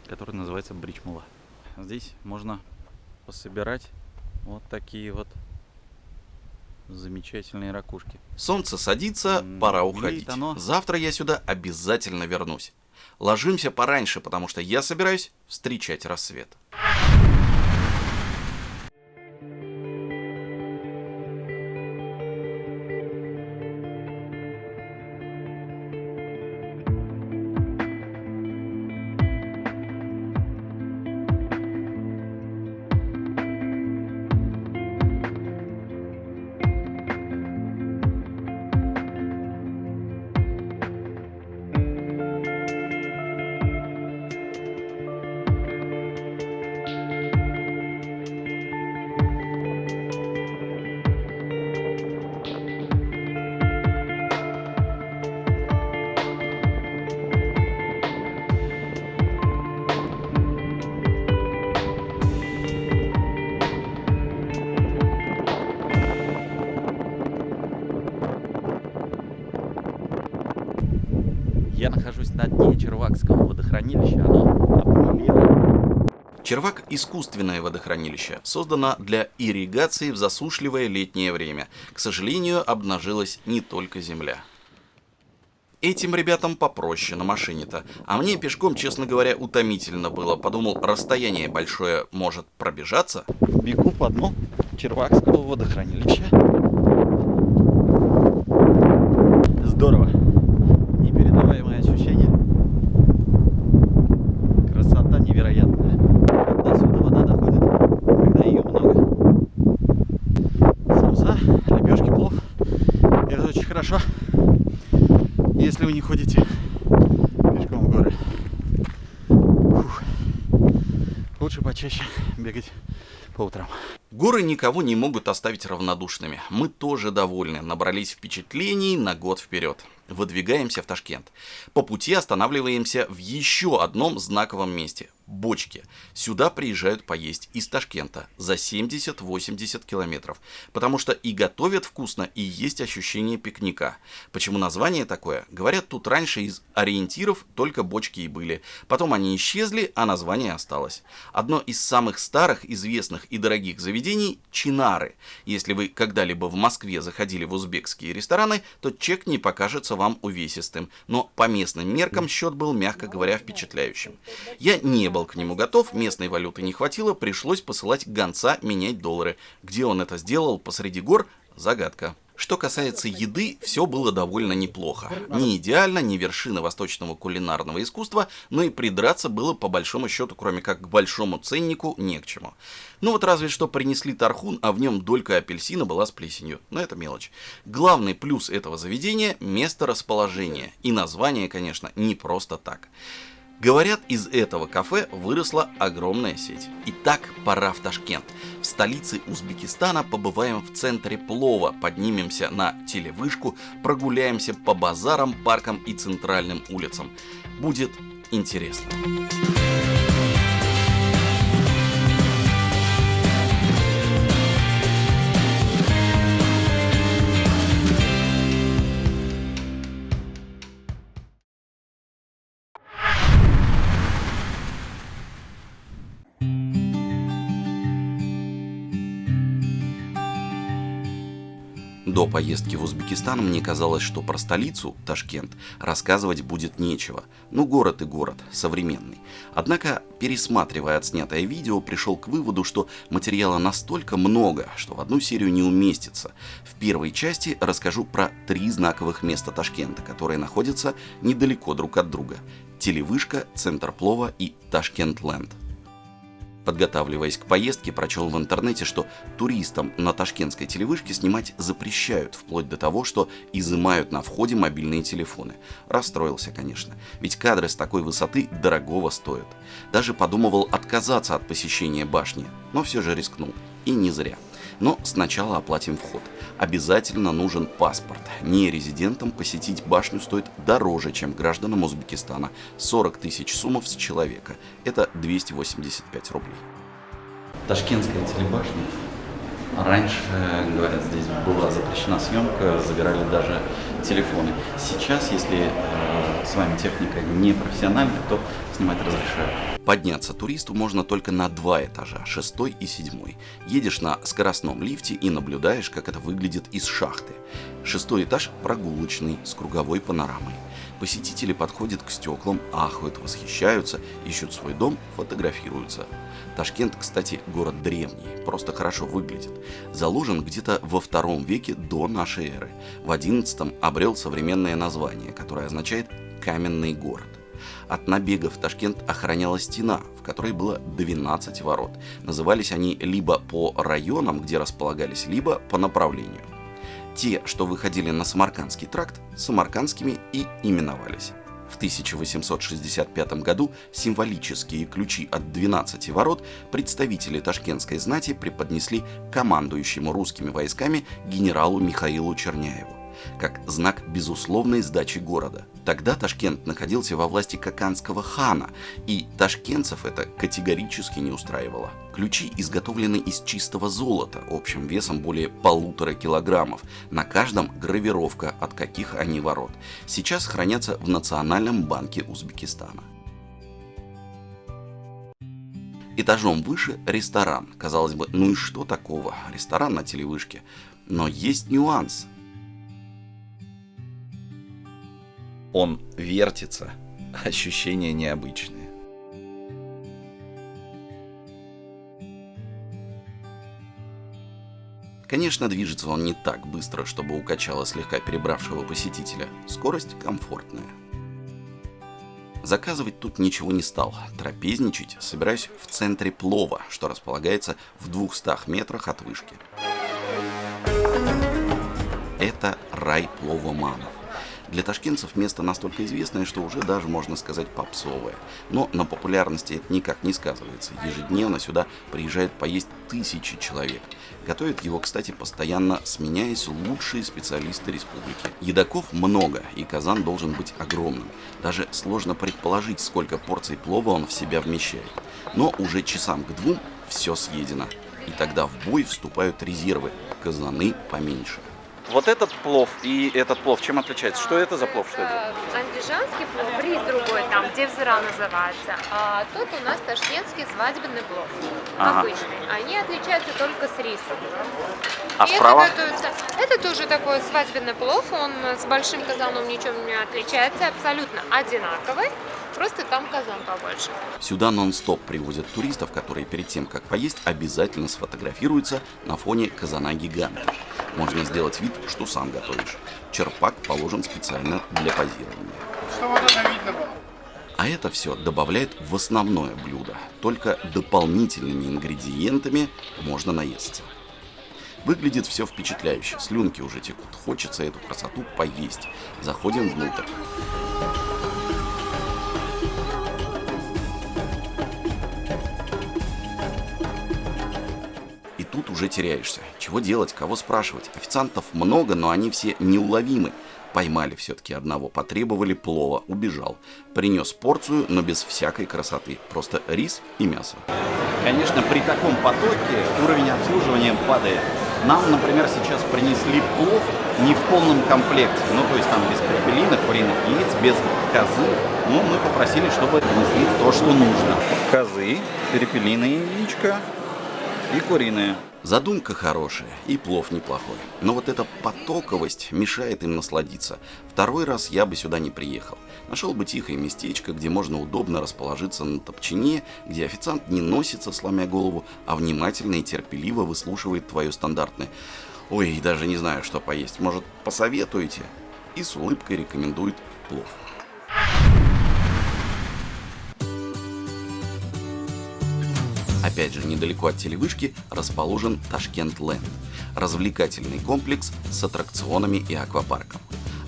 который называется Бричмула. Здесь можно пособирать вот такие вот замечательные ракушки. Солнце садится, пора уходить. Завтра я сюда обязательно вернусь. Ложимся пораньше, потому что я собираюсь встречать рассвет. Я нахожусь на дне Червакского водохранилища, оно обмелело. Червак – искусственное водохранилище, создано для ирригации в засушливое летнее время. К сожалению, обнажилась не только земля. Этим ребятам попроще на машине-то. А мне пешком, честно говоря, утомительно было. Подумал, расстояние большое, может пробежаться. Бегу по дну Червакского водохранилища. Здорово. Непередаваемое ощущение. Красота невероятная. Вот до сюда вода доходит, когда ее много. Самса, лепешки, плов. Это очень хорошо, если вы не ходите пешком в горы. Фух. Лучше почаще бегать по утрам. Горы никого не могут оставить равнодушными. Мы тоже довольны, набрались впечатлений на год вперед. Выдвигаемся в Ташкент. По пути останавливаемся в еще одном знаковом месте – Бочки. Сюда приезжают поесть из Ташкента за 70-80 километров, потому что и готовят вкусно, и есть ощущение пикника. Почему название такое? Говорят, тут раньше из ориентиров только бочки и были. Потом они исчезли, а название осталось. Одно из самых старых, известных и дорогих заведений – Чинары. Если вы когда-либо в Москве заходили в узбекские рестораны, то чек не покажется вам увесистым, но по местным меркам счет был, мягко говоря, впечатляющим. Я не был к нему готов, местной валюты не хватило, пришлось посылать гонца менять доллары. Где он это сделал посреди гор – загадка. Что касается еды, все было довольно неплохо. Не идеально, не вершина восточного кулинарного искусства, но и придраться было по большому счету, кроме как к большому ценнику, не к чему. Ну вот разве что принесли тархун, а в нем долька апельсина была с плесенью. Но это мелочь. Главный плюс этого заведения – место расположения. И название, конечно, не просто так. Говорят, из этого кафе выросла огромная сеть. Итак, пора в Ташкент. В столице Узбекистана побываем в центре плова, поднимемся на телевышку, прогуляемся по базарам, паркам и центральным улицам. Будет интересно. До поездки в Узбекистан мне казалось, что про столицу, Ташкент, рассказывать будет нечего. Ну, город и город, современный. Однако, пересматривая отснятое видео, пришел к выводу, что материала настолько много, что в одну серию не уместится. В первой части расскажу про 3 знаковых места Ташкента, которые находятся недалеко друг от друга. Телевышка, центр плова и Ташкент-Ленд. Подготавливаясь к поездке, прочел в интернете, что туристам на ташкентской телевышке снимать запрещают, вплоть до того, что изымают на входе мобильные телефоны. Расстроился, конечно, ведь кадры с такой высоты дорогого стоят. Даже подумывал отказаться от посещения башни, но все же рискнул. И не зря. Но сначала оплатим вход. Обязательно нужен паспорт. Нерезидентам посетить башню стоит дороже, чем гражданам Узбекистана. 40 тысяч сумов с человека. Это 285 рублей. Ташкентская телебашня. Раньше, говорят, здесь была запрещена съемка, забирали даже телефоны. Сейчас, если с вами техника не профессиональная, то снимать разрешают. Подняться туристу можно только на 2 этажа, 6 и 7. Едешь на скоростном лифте и наблюдаешь, как это выглядит из шахты. 6 этаж прогулочный, с круговой панорамой. Посетители подходят к стеклам, ахают, восхищаются, ищут свой дом, фотографируются. Ташкент, кстати, город древний, просто хорошо выглядит. Заложен где-то во II веке до нашей эры. В XI обрел современное название, которое означает «каменный город». От набегов Ташкент охраняла стена, в которой было 12 ворот. Назывались они либо по районам, где располагались, либо по направлению. Те, что выходили на Самаркандский тракт, самаркандскими и именовались. В 1865 году символические ключи от 12 ворот представители ташкентской знати преподнесли командующему русскими войсками генералу Михаилу Черняеву, как знак безусловной сдачи города. Тогда Ташкент находился во власти Каканского хана, и ташкентцев это категорически не устраивало. Ключи изготовлены из чистого золота, общим весом более 1,5 килограммов. На каждом гравировка, от каких они ворот. Сейчас хранятся в Национальном банке Узбекистана. Этажом выше ресторан. Казалось бы, ну и что такого? Ресторан на телевышке. Но есть нюанс. Он вертится. Ощущения необычные. Конечно, движется он не так быстро, чтобы укачало слегка перебравшего посетителя. Скорость комфортная. Заказывать тут ничего не стал. Трапезничать собираюсь в центре плова, что располагается в 200 метрах от вышки. Это рай пловоманов. Для ташкентцев место настолько известное, что уже даже, можно сказать, попсовое. Но на популярности это никак не сказывается. Ежедневно сюда приезжают поесть тысячи человек. Готовят его, кстати, постоянно сменяясь лучшие специалисты республики. Едоков много, и казан должен быть огромным. Даже сложно предположить, сколько порций плова он в себя вмещает. Но уже часам к 2 все съедено. И тогда в бой вступают резервы, казаны поменьше. Вот этот плов и этот плов, чем отличается? Что это за плов? Что это? Андижанский плов, рис другой там, девзыра называется. А тут у нас ташкентский свадебный плов, обычный. Они отличаются только с рисом. А справа? Это тоже такой свадебный плов, он с большим казаном ничем не отличается, абсолютно одинаковый. Просто там казан побольше. Сюда нон-стоп привозят туристов, которые перед тем, как поесть, обязательно сфотографируются на фоне казана-гиганта. Можно сделать вид, что сам готовишь. Черпак положен специально для позирования. Чтобы вот это видно было. А это все добавляет в основное блюдо. Только дополнительными ингредиентами можно наесться. Выглядит все впечатляюще. Слюнки уже текут. Хочется эту красоту поесть. Заходим внутрь. Тут уже теряешься. Чего делать, кого спрашивать? Официантов много, но они все неуловимы. Поймали все-таки одного, потребовали плова, убежал. Принес порцию, но без всякой красоты. Просто рис и мясо. Конечно, при таком потоке уровень обслуживания падает. Нам, например, сейчас принесли плов не в полном комплекте. Ну, то есть там без перепелиных, куриных яиц, без козы. Но мы попросили, чтобы принесли то, что нужно. Козы, перепелиные яичко. И куриные. Задумка хорошая, и плов неплохой. Но вот эта потоковость мешает им насладиться. Второй раз я бы сюда не приехал. Нашел бы тихое местечко, где можно удобно расположиться на топчине, где официант не носится, сломя голову, а внимательно и терпеливо выслушивает твое стандартное «Ой, даже не знаю, что поесть. Может, посоветуете?» И с улыбкой рекомендует плов. Опять же, недалеко от телевышки расположен Ташкент Ленд. Развлекательный комплекс с аттракционами и аквапарком.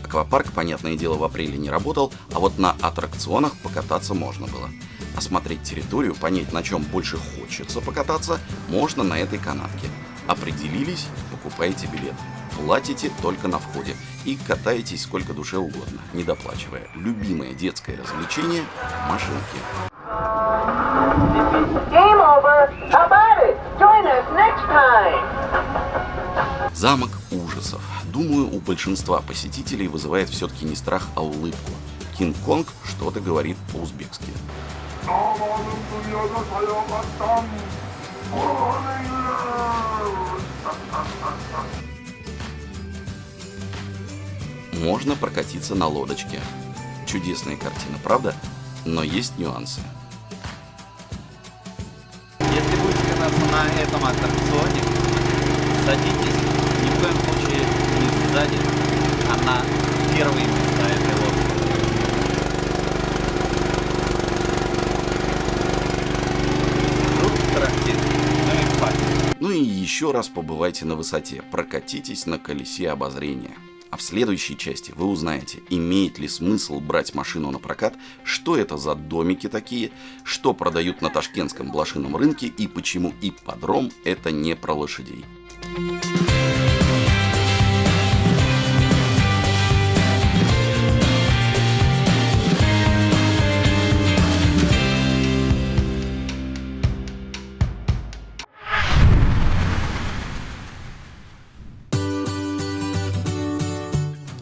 Аквапарк, понятное дело, в апреле не работал, а вот на аттракционах покататься можно было. Осмотреть территорию, понять, на чем больше хочется покататься, можно на этой канатке. Определились, покупаете билет. Платите только на входе и катаетесь сколько душе угодно, не доплачивая. Любимое детское развлечение – машинки. Game over. How about it? Join us next time. Замок ужасов. Думаю, у большинства посетителей вызывает все-таки не страх, а улыбку. Кинг-Конг что-то говорит по-узбекски. Можно прокатиться на лодочке. Чудесная картина, правда? Но есть нюансы. Если будете кататься на этом аттракционе, садитесь ни в коем случае не сзади, а на первые места этой лодки. Тут трактир, ну и хватит. Ну и еще раз побывайте на высоте, прокатитесь на колесе обозрения. А в следующей части вы узнаете, имеет ли смысл брать машину на прокат, что это за домики такие, что продают на ташкентском блошином рынке и почему ипподром – это не про лошадей.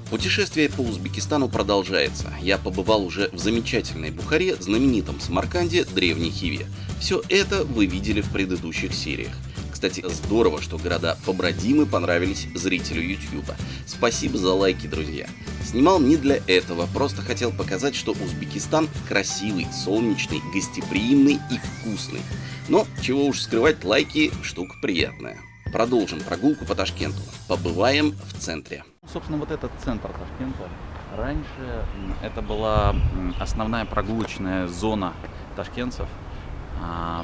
Путешествие по Узбекистану продолжается. Я побывал уже в замечательной Бухаре, знаменитом Самарканде, древней Хиве. Все это вы видели в предыдущих сериях. Кстати, здорово, что города побратимы понравились зрителю Ютьюба. Спасибо за лайки, друзья. Снимал не для этого, просто хотел показать, что Узбекистан красивый, солнечный, гостеприимный и вкусный. Но, чего уж скрывать, лайки – штука приятная. Продолжим прогулку по Ташкенту. Побываем в центре. Собственно, вот этот центр Ташкента. Раньше это была основная прогулочная зона ташкентцев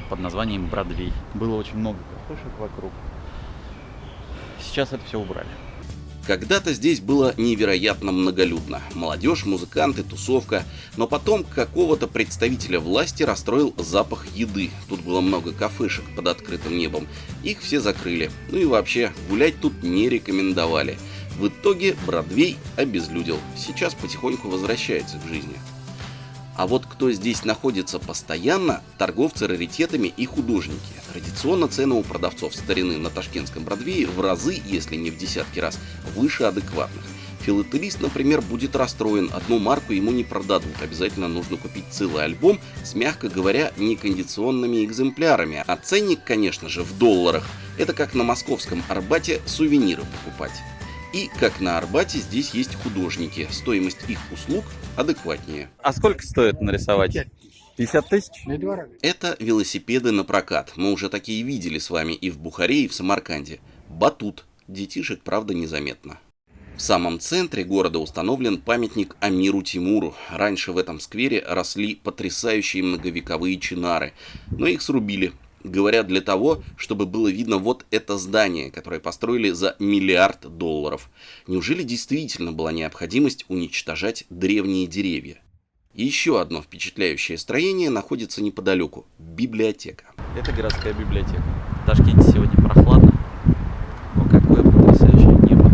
под названием Бродвей. Было очень много кафешек вокруг. Сейчас это все убрали. Когда-то здесь было невероятно многолюдно. Молодежь, музыканты, тусовка. Но потом какого-то представителя власти расстроил запах еды. Тут было много кафешек под открытым небом. Их все закрыли. Ну и вообще, гулять тут не рекомендовали. В итоге Бродвей обезлюдил. Сейчас потихоньку возвращается к жизни. А вот кто здесь находится постоянно – торговцы раритетами и художники. Традиционно цены у продавцов старины на ташкентском Бродвее в разы, если не в десятки раз, выше адекватных. Филателист, например, будет расстроен, одну марку ему не продадут. Обязательно нужно купить целый альбом с, мягко говоря, некондиционными экземплярами. А ценник, конечно же, в долларах. Это как на московском Арбате сувениры покупать. И, как на Арбате, здесь есть художники. Стоимость их услуг адекватнее. А сколько стоит нарисовать? 50 тысяч? Это велосипеды на прокат. Мы уже такие видели с вами и в Бухаре, и в Самарканде. Батут. Детишек, правда, незаметно. В самом центре города установлен памятник Амиру Тимуру. Раньше в этом сквере росли потрясающие многовековые чинары, но их срубили. Говорят, для того, чтобы было видно вот это здание, которое построили за $1 миллиард. Неужели действительно была необходимость уничтожать древние деревья? И еще одно впечатляющее строение находится неподалеку – библиотека. Это городская библиотека. В Ташкенте сегодня прохладно, но какое потрясающее небо.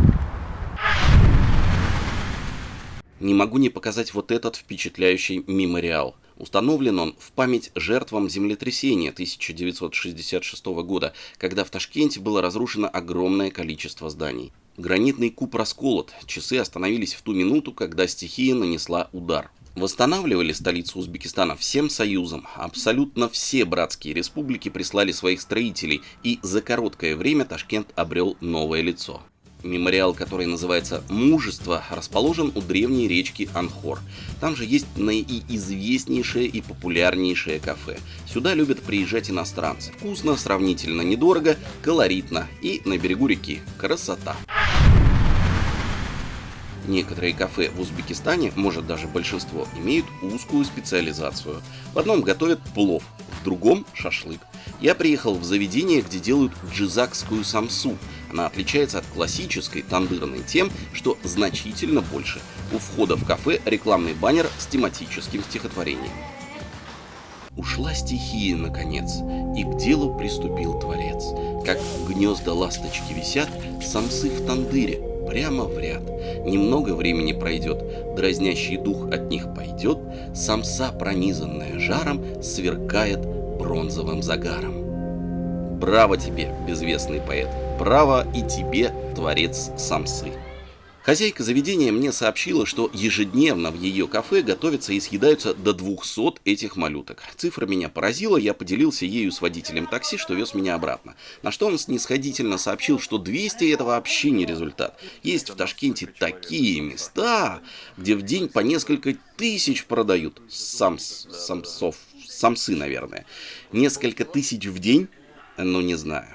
Не могу не показать вот этот впечатляющий мемориал. Установлен он в память жертвам землетрясения 1966 года, когда в Ташкенте было разрушено огромное количество зданий. Гранитный куб расколот, часы остановились в ту минуту, когда стихия нанесла удар. Восстанавливали столицу Узбекистана всем союзом. Абсолютно все братские республики прислали своих строителей, и за короткое время Ташкент обрел новое лицо. Мемориал, который называется «Мужество», расположен у древней речки Анхор. Там же есть наиизвестнейшее и популярнейшее кафе. Сюда любят приезжать иностранцы. Вкусно, сравнительно недорого, колоритно и на берегу реки. Красота! Некоторые кафе в Узбекистане, может даже большинство, имеют узкую специализацию. В одном готовят плов, в другом – шашлык. Я приехал в заведение, где делают джизакскую самсу. Она отличается от классической тандырной тем, что значительно больше. У входа в кафе рекламный баннер с тематическим стихотворением. Ушла стихия, наконец, и к делу приступил Творец. Как гнезда ласточки висят, самсы в тандыре, прямо в ряд. Немного времени пройдет, дразнящий дух от них пойдет, самса, пронизанная жаром, сверкает бронзовым загаром. Браво тебе, безвестный поэт, браво и тебе, творец самсы. Хозяйка заведения мне сообщила, что ежедневно в ее кафе готовятся и съедаются до 200 этих малюток. Цифра меня поразила, я поделился ею с водителем такси, что вез меня обратно. На что он снисходительно сообщил, что 200 это вообще не результат. Есть в Ташкенте такие места, где в день по несколько тысяч продают самсов, самсы, наверное. Несколько тысяч в день? Ну, не знаю.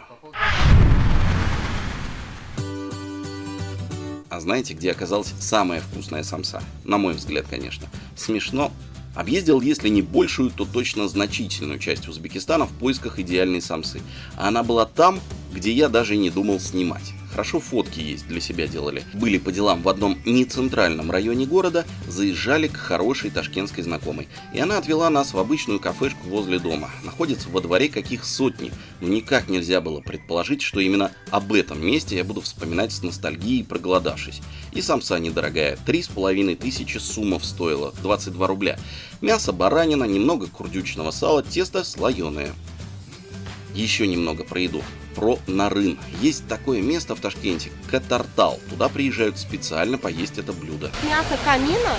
А знаете, где оказалась самая вкусная самса? На мой взгляд, конечно. Смешно. Объездил, если не большую, то точно значительную часть Узбекистана в поисках идеальной самсы. А она была там, где я даже не думал снимать. Хорошо фотки есть, для себя делали. Были по делам в одном нецентральном районе города, заезжали к хорошей ташкентской знакомой. И она отвела нас в обычную кафешку возле дома. Находится во дворе каких сотни. Но никак нельзя было предположить, что именно об этом месте я буду вспоминать с ностальгией, проголодавшись. И самса недорогая, 3500 сумов стоила, 22 рубля. Мясо, баранина, немного курдючного сала, тесто слоеное. Еще немного про еду. Про нарын. Есть такое место в Ташкенте, Катартал. Туда приезжают специально поесть это блюдо. Мясо камина,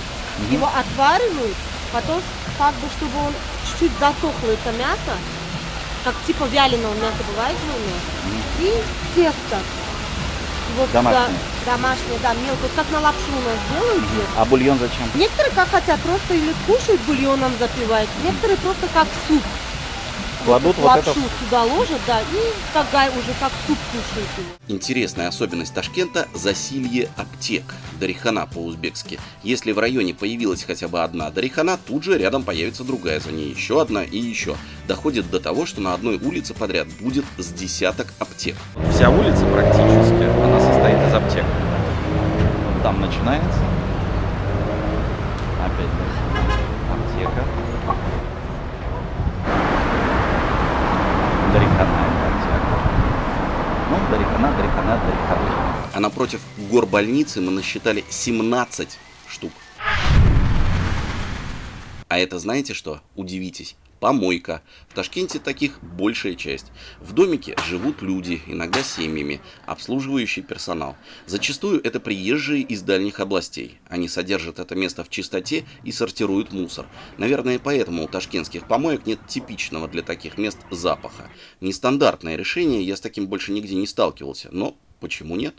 его отваривают, потом как бы, чтобы он чуть-чуть засохло это мясо, как типа вяленого мяса бывает же у нас, и тесто. Его домашнее, да, мелко, как на лапшу у нас делают. А бульон зачем? Некоторые как хотят, просто или кушают, бульоном запивают, некоторые просто как суп. Кладут вот лапшу это сюда ложат, да, и тогда уже как суп кушают его. Интересная особенность Ташкента – засилье аптек. Дарихана по-узбекски. Если в районе появилась хотя бы одна дарихана, тут же рядом появится другая, за ней еще одна и еще. Доходит до того, что на одной улице подряд будет с десяток аптек. Вся улица практически, она состоит из аптек. Там начинается. Опять аптека. Дарихана. Ну, Дарихана. А напротив горбольницы мы насчитали 17 штук. А это знаете что? Удивитесь. Помойка. В Ташкенте таких большая часть. В домике живут люди, иногда семьями, обслуживающий персонал. Зачастую это приезжие из дальних областей. Они содержат это место в чистоте и сортируют мусор. Наверное, поэтому у ташкентских помоек нет типичного для таких мест запаха. Нестандартное решение, я с таким больше нигде не сталкивался, но почему нет?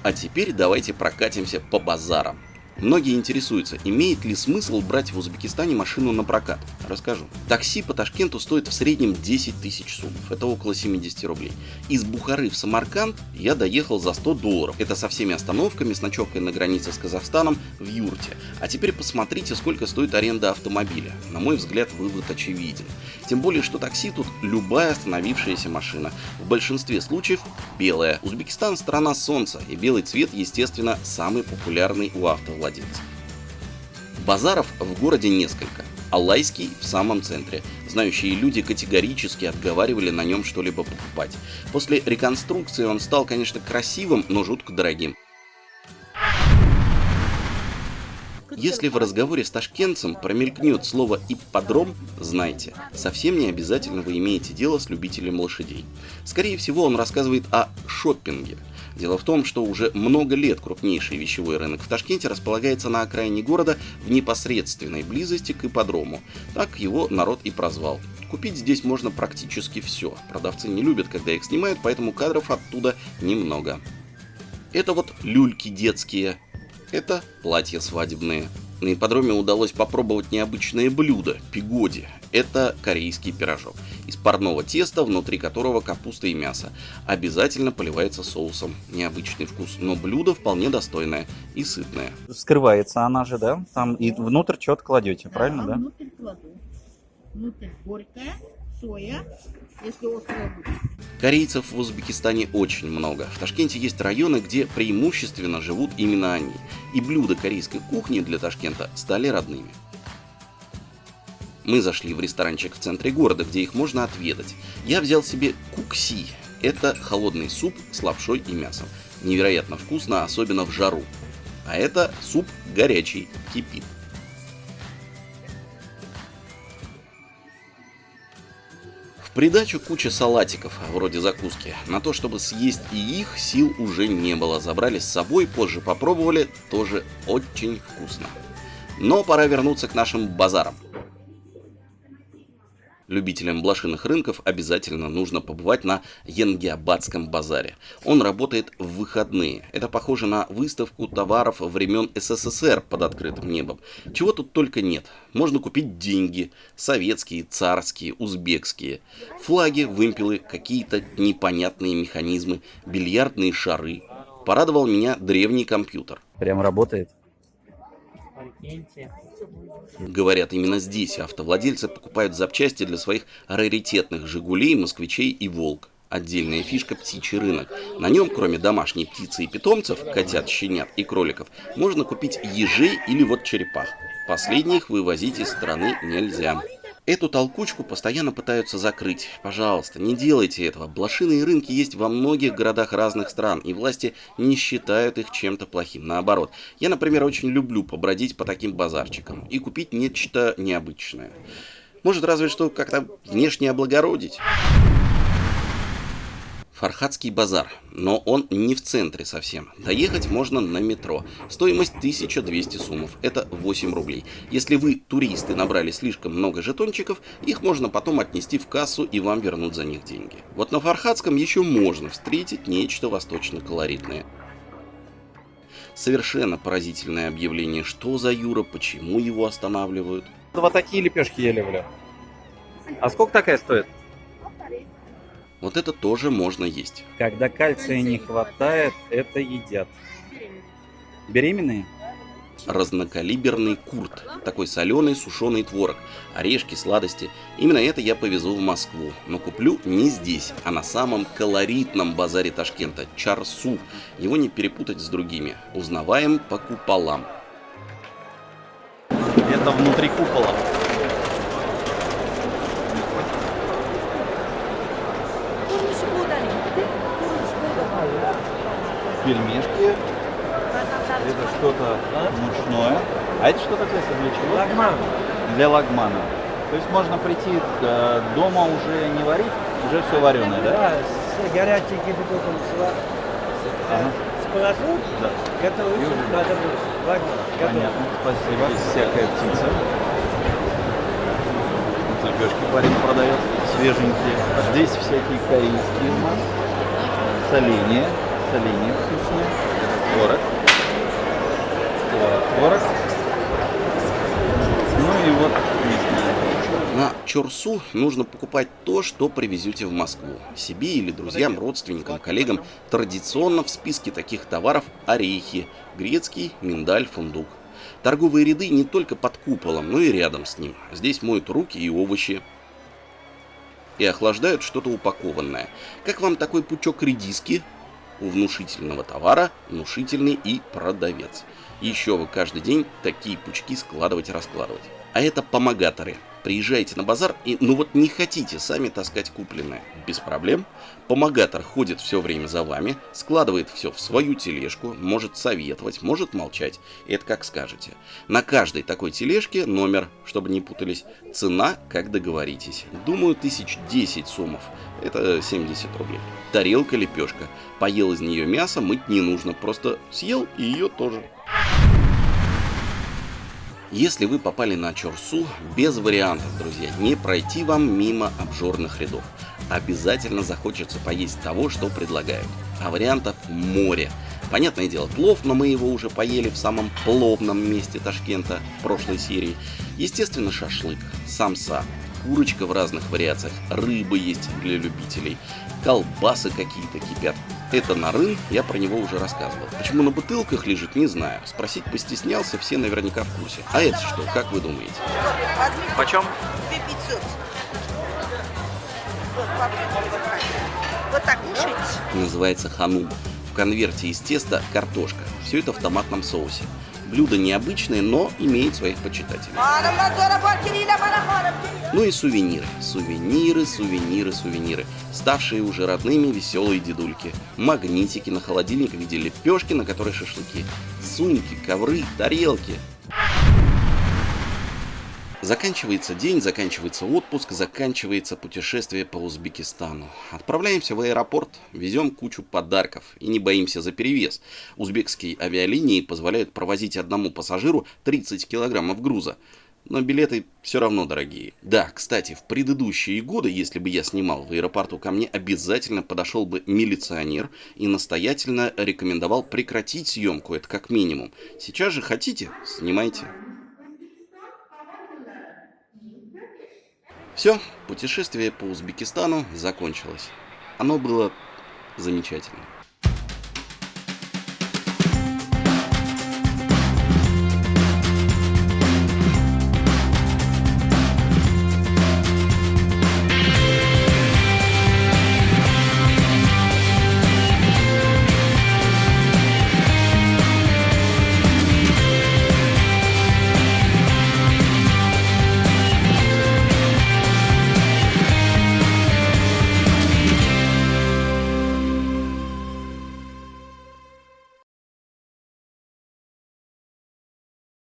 А теперь давайте прокатимся по базарам. Многие интересуются, имеет ли смысл брать в Узбекистане машину на прокат. Расскажу. Такси по Ташкенту стоит в среднем 10 тысяч сумов. Это около 70 рублей. Из Бухары в Самарканд я доехал за $100. Это со всеми остановками, с ночевкой на границе с Казахстаном в юрте. А теперь посмотрите, сколько стоит аренда автомобиля. На мой взгляд, вывод очевиден. Тем более, что такси тут любая остановившаяся машина. В большинстве случаев белая. Узбекистан – страна солнца, и белый цвет, естественно, самый популярный у автовладельцев. Базаров в городе несколько. Алайский в самом центре. Знающие люди категорически отговаривали на нем что-либо покупать. После реконструкции он стал, конечно, красивым, но жутко дорогим. Если в разговоре с ташкентцем промелькнет слово «ипподром», знайте, совсем не обязательно вы имеете дело с любителем лошадей. Скорее всего, он рассказывает о шоппинге. Дело в том, что уже много лет крупнейший вещевой рынок в Ташкенте располагается на окраине города в непосредственной близости к ипподрому. Так его народ и прозвал. Купить здесь можно практически все. Продавцы не любят, когда их снимают, поэтому кадров оттуда немного. Это вот люльки детские, это платья свадебные. На ипподроме удалось попробовать необычное блюдо – пигоди. Это корейский пирожок из парного теста, внутри которого капуста и мясо. Обязательно поливается соусом. Необычный вкус, но блюдо вполне достойное и сытное. Вскрывается она же, да? Там и внутрь что-то кладете, правильно, да? Внутрь кладу. Внутрь горькая, соя, если острая будет. Корейцев в Узбекистане очень много. В Ташкенте есть районы, где преимущественно живут именно они. И блюда корейской кухни для Ташкента стали родными. Мы зашли в ресторанчик в центре города, где их можно отведать. Я взял себе кукси. Это холодный суп с лапшой и мясом. Невероятно вкусно, особенно в жару. А это суп горячий, кипит. В придачу куча салатиков, вроде закуски. На то, чтобы съесть и их, сил уже не было. Забрали с собой, позже попробовали, тоже очень вкусно. Но пора вернуться к нашим базарам. Любителям блошиных рынков обязательно нужно побывать на Янгиабадском базаре. Он работает в выходные. Это похоже на выставку товаров времен СССР под открытым небом. Чего тут только нет. Можно купить деньги. Советские, царские, узбекские. Флаги, вымпелы, какие-то непонятные механизмы, бильярдные шары. Порадовал меня древний компьютер. Прям работает. Говорят, именно здесь автовладельцы покупают запчасти для своих раритетных «Жигулей», «Москвичей» и «Волк». Отдельная фишка – птичий рынок. На нем, кроме домашней птицы и питомцев, котят, щенят и кроликов, можно купить ежей или вот черепах. Последних вывозить из страны нельзя. Эту толкучку постоянно пытаются закрыть. Пожалуйста, не делайте этого. Блошиные рынки есть во многих городах разных стран, и власти не считают их чем-то плохим. Наоборот, я, например, очень люблю побродить по таким базарчикам и купить нечто необычное. Может, разве что как-то внешне облагородить. Фархадский базар, но он не в центре совсем. Доехать можно на метро. Стоимость 1200 сумов, это 8 рублей. Если вы, туристы, набрали слишком много жетончиков, их можно потом отнести в кассу и вам вернут за них деньги. Вот на Фархадском еще можно встретить нечто восточно-колоритное. Совершенно поразительное объявление, что за Юра, почему его останавливают. Вот такие лепешки я люблю. А сколько такая стоит? Вот это тоже можно есть. Когда кальция не хватает, это едят. Беременные? Разнокалиберный курт. Такой соленый сушеный творог. Орешки, сладости. Именно это я повезу в Москву. Но куплю не здесь, а на самом колоритном базаре Ташкента. Чарсу. Его не перепутать с другими. Узнаваем по куполам. Это внутри купола. Пельмешки. Это что-то мучное. А это что такое для чего? Лагман. Для лагмана. То есть можно прийти дома уже не варить, уже все вареное, да? Да, с горячей кипятком сполоснуть, да. готовится, надо будет. Лагман. Понятно, спасибо. Есть всякая птица. Лепешки парень продает, свеженькие. Здесь всякие корейские у нас. Соленья вкусные. Творог. Ну и вот местные. На Чорсу нужно покупать то, что привезете в Москву. Себе или друзьям, родственникам, коллегам. Традиционно в списке таких товаров орехи, грецкий, миндаль, фундук. Торговые ряды не только под куполом, но и рядом с ним. Здесь моют руки и овощи. И охлаждают что-то упакованное. Как вам такой пучок редиски? У внушительного товара внушительный и продавец. Еще вы каждый день такие пучки складывать и раскладывать. А это помогаторы. приезжаете на базар и не хотите сами таскать купленное. Без проблем. Помогатор ходит все время за вами, складывает все в свою тележку, может советовать, может молчать. Это как скажете. На каждой такой тележке номер, чтобы не путались, цена, как договоритесь. Думаю, 1010 сомов. Это 70 рублей. Тарелка, лепешка. Поел из нее мясо, мыть не нужно. Просто съел и ее тоже. Если вы попали на Чорсу, без вариантов, друзья, не пройти вам мимо обжорных рядов. Обязательно захочется поесть того, что предлагают. А вариантов море. Понятное дело, плов, но мы его уже поели в самом пловном месте Ташкента в прошлой серии. Естественно, шашлык, самса, курочка в разных вариациях, рыба есть для любителей, колбасы какие-то кипят. Это нарын, я про него уже рассказывал. Почему на бутылках лежит, не знаю. Спросить постеснялся, все наверняка в курсе. А это что, как вы думаете? Почем? 2500. Вот, попробуйте вот так кушать. Называется ханум. В конверте из теста картошка. Все это в томатном соусе. Блюдо необычное, но имеет своих почитателей. Ну и сувениры. Сувениры. Ставшие уже родными веселые дедульки. Магнитики на холодильник в виде лепешки, на которой шашлыки. Сумки, ковры, тарелки. Заканчивается день, заканчивается отпуск, заканчивается путешествие по Узбекистану. Отправляемся в аэропорт, везем кучу подарков и не боимся за перевес. Узбекские авиалинии позволяют провозить одному пассажиру 30 килограммов груза. Но билеты все равно дорогие. Да, кстати, в предыдущие годы, если бы я снимал в аэропорту, ко мне обязательно подошел бы милиционер и настоятельно рекомендовал прекратить съемку, это как минимум. Сейчас же хотите, снимайте. Все, путешествие по Узбекистану закончилось. Оно было замечательно.